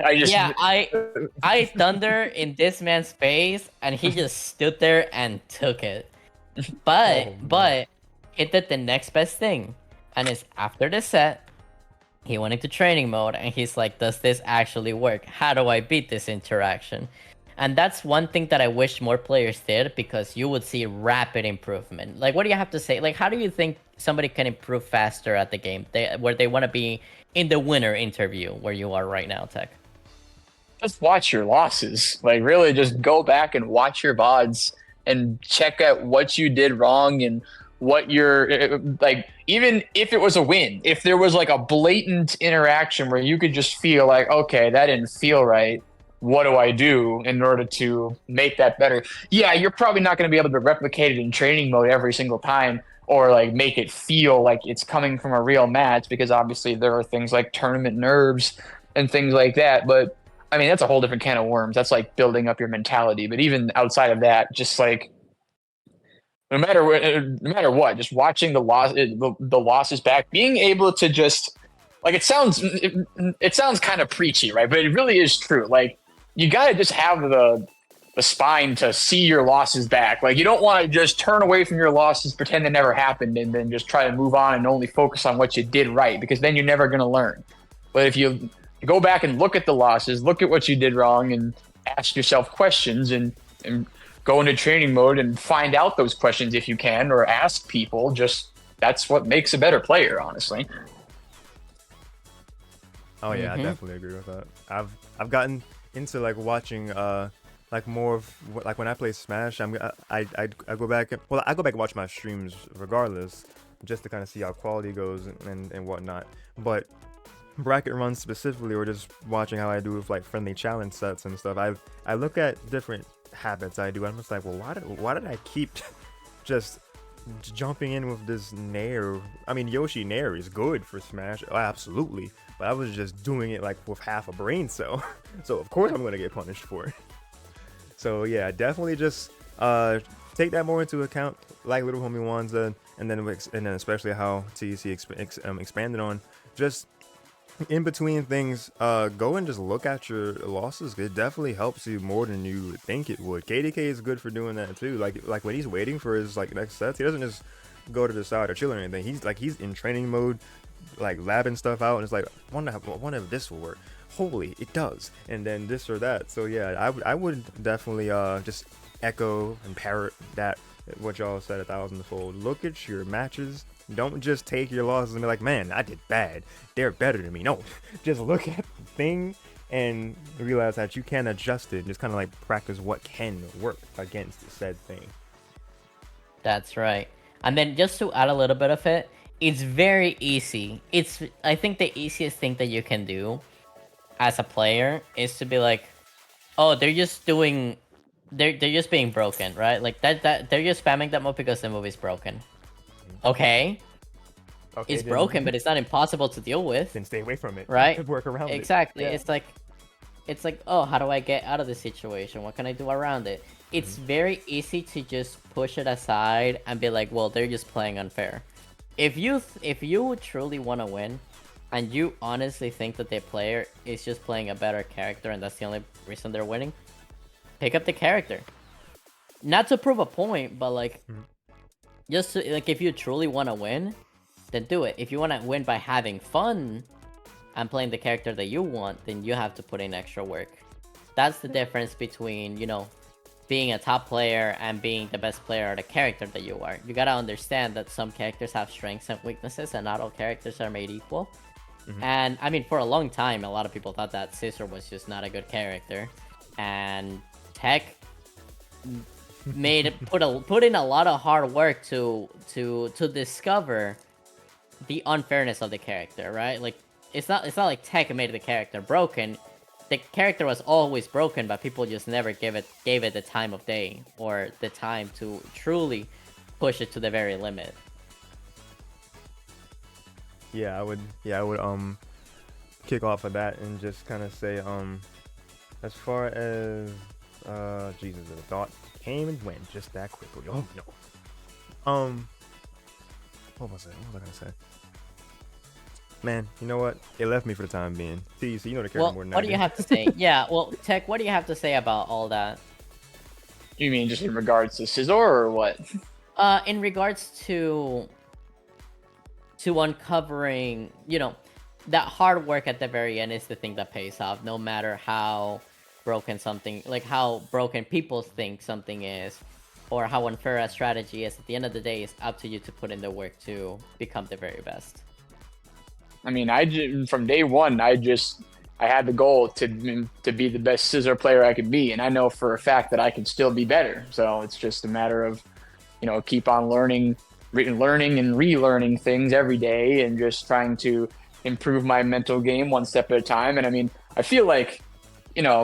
[SPEAKER 2] I thunder in this man's face, and he just stood there and took it. But he did the next best thing, and it's after the set, he went into training mode, and he's like, "Does this actually work? How do I beat this interaction?" And that's one thing that I wish more players did, because you would see rapid improvement. Like, what do you have to say? Like, how do you think somebody can improve faster at the game, where they want to be in the winner interview where you are right now, Tech?
[SPEAKER 3] just watch your losses. Like, really, just go back and watch your VODs and check out what you did wrong and what you're like. Even if it was a win, if there was like a blatant interaction where you could just feel like, okay, that didn't feel right. What do I do in order to make that better? Yeah, you're probably not going to be able to replicate it in training mode every single time or like make it feel like it's coming from a real match, because obviously there are things like tournament nerves and things like that. But I mean, that's a whole different can of worms. That's like building up your mentality. But even outside of that, just like no matter what, just watching the losses back, being able to just like it sounds kind of preachy, right? But it really is true. Like, you gotta just have the spine to see your losses back. Like, you don't want to just turn away from your losses, pretend they never happened, and then just try to move on and only focus on what you did right, because then you're never gonna learn. But if you go back and look at the losses, look at what you did wrong, and ask yourself questions, and go into training mode and find out those questions if you can, or ask people. Just that's what makes a better player, honestly.
[SPEAKER 1] Oh yeah, I definitely agree with that. I've gotten into like watching like more of like when I play Smash, I go back I go back and watch my streams regardless, just to kind of see how quality goes and whatnot. But bracket runs specifically, or just watching how I do with like friendly challenge sets and stuff, I look at different habits I do. I'm just like, well, why did I keep just jumping in with this Nair? I mean, Yoshi Nair is good for Smash, absolutely, but I was just doing it like with half a brain cell. So of course I'm gonna get punished for it. So yeah, definitely just take that more into account, like LittleHomieJuan said, and then especially how TEC expanded on, just in between things, go and just look at your losses. It definitely helps you more than you would think it would. KTK is good for doing that too. Like when he's waiting for his like next sets, he doesn't just go to the side or chill or anything. He's in training mode, like labbing stuff out, and it's like, I wonder if this will work. Holy, it does. And then this or that. So yeah, I would definitely just echo and parrot that what y'all said 1,000-fold. Look at your matches. Don't just take your losses and be like, man, I did bad, they're better than me. No, just look at the thing and realize that you can adjust it and just kind of like practice what can work against said thing.
[SPEAKER 2] That's right. And then just to add a little bit of it, it's very easy. I think the easiest thing that you can do as a player is to be like, oh, they're just being broken, right? Like that they're just spamming that move because the move is broken. Okay, it's broken, but it's not impossible to deal with.
[SPEAKER 1] Then stay away from it.
[SPEAKER 2] Right?
[SPEAKER 1] Work around it.
[SPEAKER 2] Exactly.
[SPEAKER 1] Yeah.
[SPEAKER 2] It's like, oh, how do I get out of this situation? What can I do around it? It's very easy to just push it aside and be like, well, they're just playing unfair. If you truly want to win, and you honestly think that the player is just playing a better character and that's the only reason they're winning, pick up the character. Not to prove a point, but like, just to, like, if you truly want to win, then do it. If you want to win by having fun and playing the character that you want, then you have to put in extra work. That's the difference between, you know, being a top player and being the best player at the character that you are. You gotta understand that some characters have strengths and weaknesses, and not all characters are made equal. And I mean, for a long time, a lot of people thought that Scissor was just not a good character, and TEC put in a lot of hard work to discover the unfairness of the character, right? Like, it's not like TEC made the character broken. The character was always broken, but people just never gave it the time of day or the time to truly push it to the very limit.
[SPEAKER 1] I would kick off of that and just kind of say, as far as Jesus, the thought came and went just that quickly. Oh no. What was I gonna say? Man, you know what? It left me for the time being. See, so you know the character more than I do.
[SPEAKER 2] What do you have to say? Yeah, well, TEC, what do you have to say about all that?
[SPEAKER 3] You mean just in regards to Scizor or what?
[SPEAKER 2] In regards to uncovering, you know, that hard work at the very end is the thing that pays off, no matter how broken something, like how broken people think something is, or how unfair a strategy is. At the end of the day, it's up to you to put in the work to become the very best.
[SPEAKER 3] I mean, from day one, I just I had the goal to be the best scissor player I could be, and I know for a fact that I can still be better. So it's just a matter of, keep on learning and relearning things every day, and just trying to improve my mental game one step at a time. And I mean, I feel like,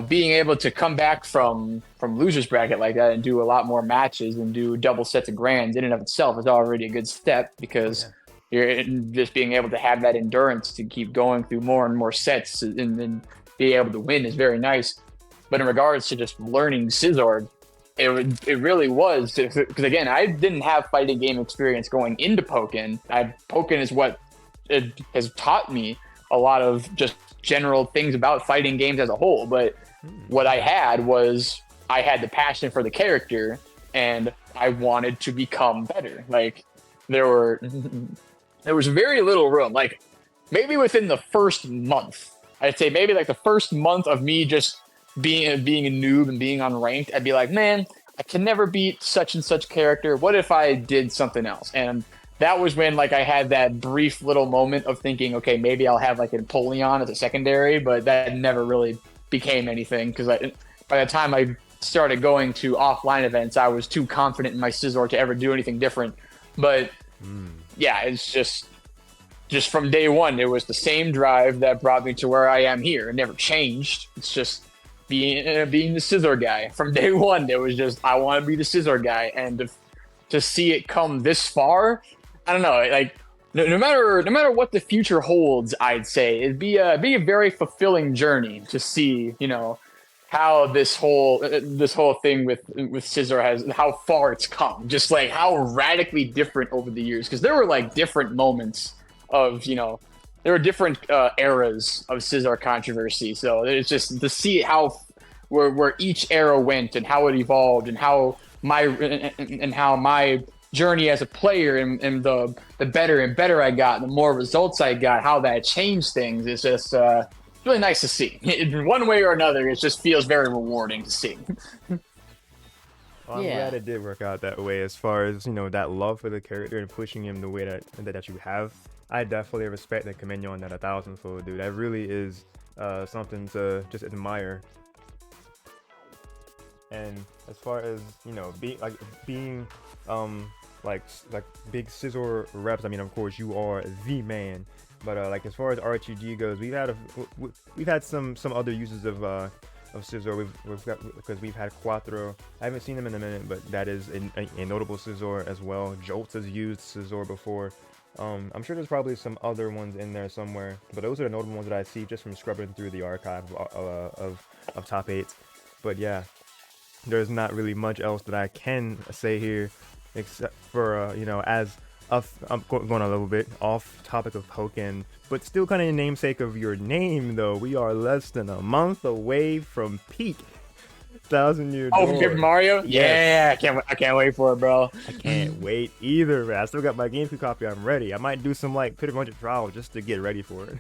[SPEAKER 3] being able to come back from losers bracket like that and do a lot more matches and do double sets of grands in and of itself is already a good step, because you're just being able to have that endurance to keep going through more and more sets and be able to win is very nice. But in regards to just learning Scizor, it really was, because again, I didn't have fighting game experience going into Pokken. Pokken is what it has taught me a lot of just general things about fighting games as a whole. But what I had was, I had the passion for the character, and I wanted to become better. Like, there was very little room. Like, maybe within the first month, I'd say maybe like the first month of me just being a noob and being unranked, I'd be like, man, I can never beat such and such character. What if I did something else? And that was when, like, I had that brief little moment of thinking, okay, maybe I'll have like a Napoleon as a secondary, but that never really became anything, because by the time I started going to offline events, I was too confident in my Scizor to ever do anything different. But yeah, it's just from day one, it was the same drive that brought me to where I am here. It never changed. It's just being the Scizor guy. From day one, it was just, I want to be the Scizor guy. And to see it come this far, I don't know, like, no matter what the future holds, I'd say it'd be a very fulfilling journey to see, how this whole thing with Scizor has, how far it's come, just like how radically different over the years. Because there were like different moments of, there were different eras of Scizor controversy. So it's just to see how where each era went and how it evolved, and how my journey as a player and the better and better I got, the more results I got, how that changed things. It's just really nice to see. In one way or another, it just feels very rewarding to see.
[SPEAKER 1] Well, I'm glad it did work out that way, as far as, that love for the character and pushing him the way that you have. I definitely respect and commend you on that 1,000-fold, dude. That really is something to just admire. And as far as, being like big Scizor reps, I mean, of course you are the man. But like, as far as RTG goes, we've had some other uses of Scizor. Because we've had Quattro. I haven't seen him in a minute, but that is a notable Scizor as well. Jolts has used Scizor before. I'm sure there's probably some other ones in there somewhere, but those are the notable ones that I see just from scrubbing through the archive of top 8. But yeah, there's not really much else that I can say here, except for I'm going a little bit off topic of Pokken, but still kind of in namesake of your name, though. We are less than a month away from peak 1,000-year door.
[SPEAKER 3] Oh, Super Mario?
[SPEAKER 1] Yes.
[SPEAKER 3] Yeah, I can't wait for it, bro.
[SPEAKER 1] I can't wait either, man. I still got my GameCube copy. I'm ready. I might do some like Peter Bunch trials just to get ready for it.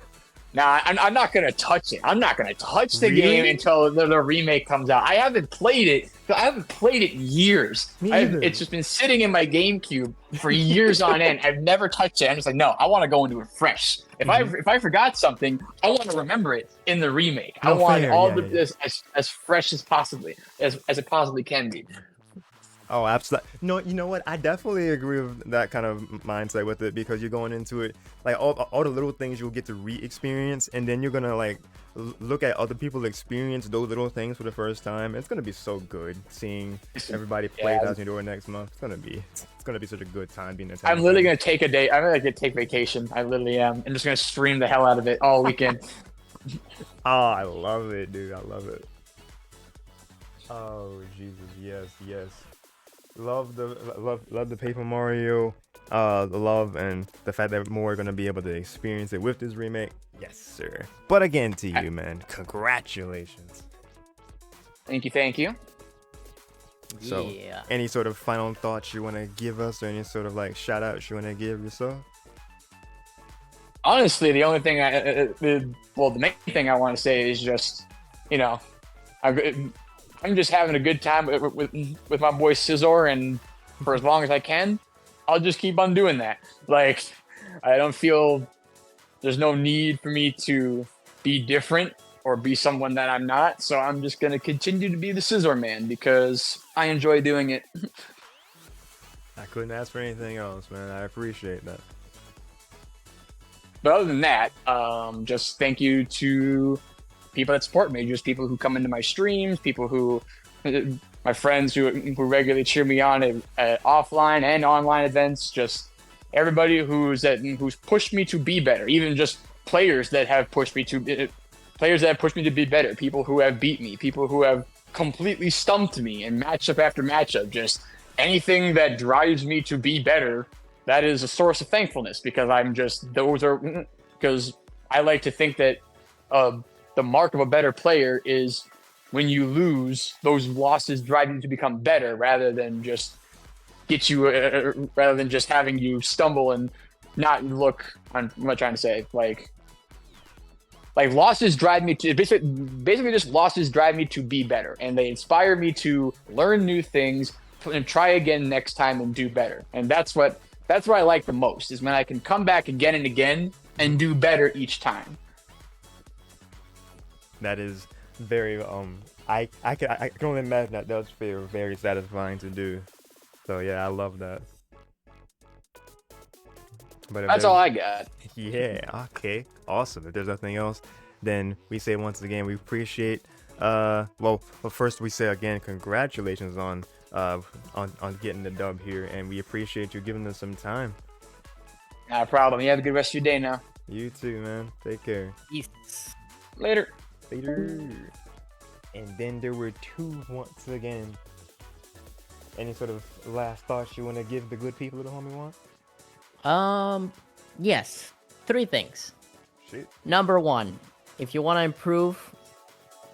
[SPEAKER 3] Nah, I'm not gonna touch it. I'm not gonna touch the game until the remake comes out. I haven't played it. I haven't played it in years. It's just been sitting in my GameCube for years on end. I've never touched it. I'm just like, no, I want to go into it fresh. If I forgot something, I want to remember it in the remake. I want this as fresh as it possibly can be.
[SPEAKER 1] Oh, absolutely. No, you know what? I definitely agree with that kind of mindset with it, because you're going into it, like, all the little things you'll get to re-experience, and then you're going to, like, look at other people experience those little things for the first time. It's going to be so good seeing everybody play 1,000 Door next month. It's going to be such a good time being there.
[SPEAKER 3] I'm literally going to take a day. I'm going to take vacation. I literally am. I'm just going to stream the hell out of it all weekend.
[SPEAKER 1] Oh, I love it, dude. I love it. Oh, Jesus. Yes. Love the Paper Mario, the love and the fact that more are gonna be able to experience it with this remake. Yes, sir. But again, to you, man, congratulations.
[SPEAKER 3] Thank you.
[SPEAKER 1] So,
[SPEAKER 2] Yeah.
[SPEAKER 1] any sort of final thoughts you want to give us, or any sort of like shout outs you want to give yourself?
[SPEAKER 3] Honestly, the only thing the main thing I want to say is just, I'm just having a good time with my boy Scizor, and for as long as I can, I'll just keep on doing that. Like, I don't feel there's no need for me to be different or be someone that I'm not. So I'm just gonna continue to be the Scissor Man because I enjoy doing it.
[SPEAKER 1] I couldn't ask for anything else, man. I appreciate that.
[SPEAKER 3] But other than that, just thank you to people that support me, just people who come into my streams, people who, my friends who regularly cheer me on at offline and online events, just everybody who's pushed me to be better, even just players that have pushed me to be better, people who have beat me, people who have completely stumped me in matchup after matchup, just anything that drives me to be better. That is a source of thankfulness because because I like to think that the mark of a better player is when you lose, those losses drive you to become better rather than just having you stumble and not look. What am I trying to say? Like losses drive me to basically just losses drive me to be better, and they inspire me to learn new things and try again next time and do better. And that's what I like the most, is when I can come back again and again and do better each time.
[SPEAKER 1] That is very I can only imagine that does feel very satisfying to do. So yeah, I love that. But
[SPEAKER 3] that's all I got.
[SPEAKER 1] Yeah, okay, awesome. If there's nothing else, then we say once again we appreciate well first we say again congratulations on getting the dub here, and we appreciate you giving us some time.
[SPEAKER 3] Not a problem. You have a good rest of your day now.
[SPEAKER 1] You too, man. Take care.
[SPEAKER 2] Peace.
[SPEAKER 3] Later.
[SPEAKER 1] And then there were two once again. Any sort of last thoughts you want to give the good people of the LittleHomieJuan?
[SPEAKER 2] Yes. 3 things.
[SPEAKER 1] Shoot.
[SPEAKER 2] Number 1, if you want to improve,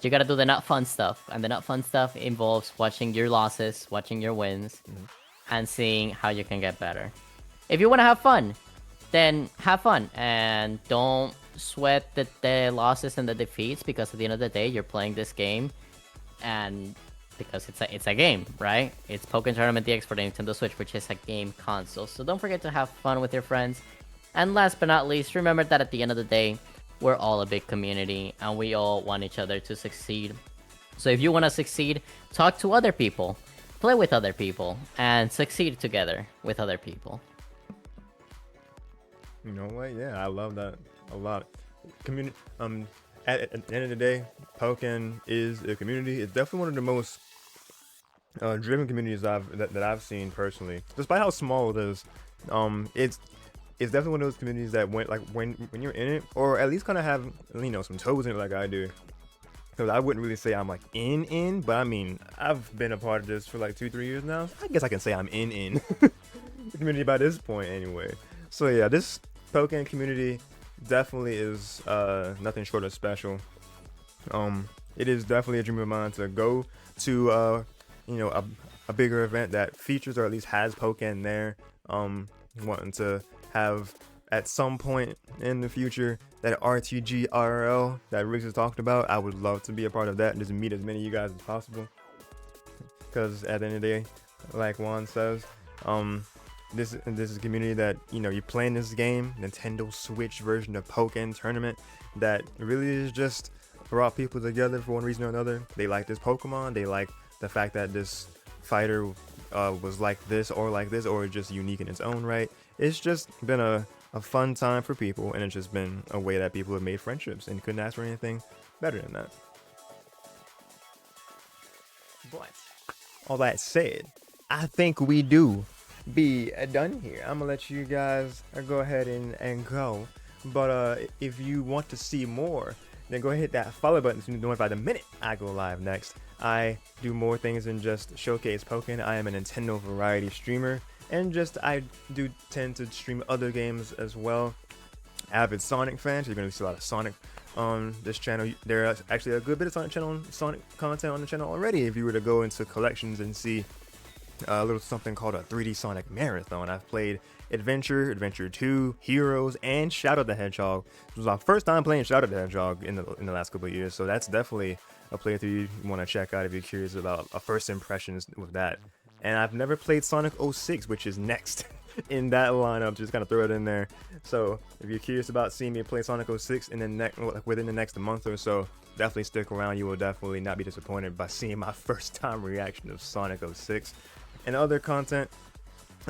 [SPEAKER 2] you gotta do the not fun stuff. And the not fun stuff involves watching your losses, watching your wins, and seeing how you can get better. If you want to have fun, then have fun. And don't sweat the losses and the defeats, because at the end of the day, you're playing this game. And because it's a game, right? It's Pokken Tournament DX for the Nintendo Switch, which is a game console. So don't forget to have fun with your friends. And last but not least, remember that at the end of the day, we're all a big community and we all want each other to succeed. So if you want to succeed, talk to other people, play with other people, and succeed together with other people.
[SPEAKER 1] You know what? Yeah, I love that a lot. Community. At the end of the day, Pokken is a community. It's definitely one of the most driven communities that I've seen personally. Despite how small it is, it's definitely one of those communities that when you're in it, or at least kind of have some toes in it like I do. Because I wouldn't really say I'm like in, but I mean I've been a part of this for like 2-3 years now. So I guess I can say I'm in the community by this point anyway. So yeah, this Pokken community definitely is nothing short of special. It is definitely a dream of mine to go to a bigger event that features or at least has Pokken there. Wanting to have at some point in the future that RTG RL that Riggs has talked about. I would love to be a part of that and just meet as many of you guys as possible. Because at the end of the day, like Juan says, this is a community that you're playing this game, Nintendo Switch version of Pokken Tournament, that really is just brought people together for one reason or another. They like this Pokemon. They like the fact that this fighter was like this, or just unique in its own right. It's just been a fun time for people, and it's just been a way that people have made friendships, and couldn't ask for anything better than that. But all that said, I think we do be done here. I'm gonna let you guys go ahead and go. But if you want to see more, then go ahead and hit that follow button to be notified the minute I go live next. I do more things than just showcase Pokken. I am a Nintendo variety streamer, and I do tend to stream other games as well. Avid Sonic fan, so you're gonna see a lot of Sonic on this channel. There's actually a good bit of Sonic content on the channel already. If you were to go into collections and see a little something called a 3D Sonic Marathon. I've played Adventure, Adventure 2, Heroes, and Shadow the Hedgehog. This was my first time playing Shadow the Hedgehog in the last couple of years, so that's definitely a playthrough you want to check out if you're curious about first impressions with that. And I've never played Sonic 06, which is next. in that lineup. Just kind of throw it in there. So if you're curious about seeing me play Sonic 06 in within the next month or so, definitely stick around. You will definitely not be disappointed by seeing my first time reaction of Sonic 06 and other content.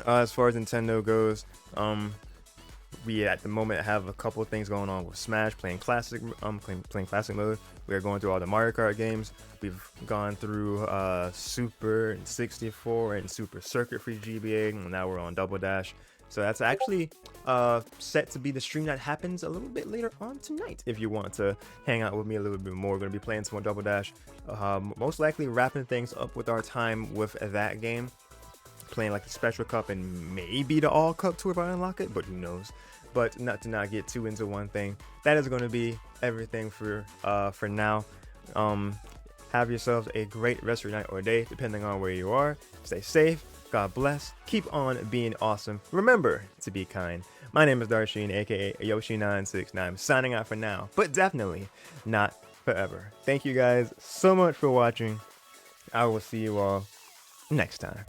[SPEAKER 1] As far as Nintendo goes, we at the moment have a couple of things going on with Smash, playing classic mode. We are going through all the Mario Kart games. We've gone through Super and 64 and Super Circuit for GBA, and now we're on Double Dash. So that's actually set to be the stream that happens a little bit later on tonight. If you want to hang out with me a little bit more, we're going to be playing some more Double Dash. Most likely wrapping things up with our time with that game. Playing like the Special Cup and maybe the All Cup tour if I unlock it, but who knows. But not to get too into one thing. That is going to be everything for now. Have yourselves a great rest of your night or day, depending on where you are. Stay safe. God bless. Keep on being awesome. Remember to be kind. My name is Darsheen, aka Yoshi969. I'm signing out for now, but definitely not forever. Thank you guys so much for watching. I will see you all next time.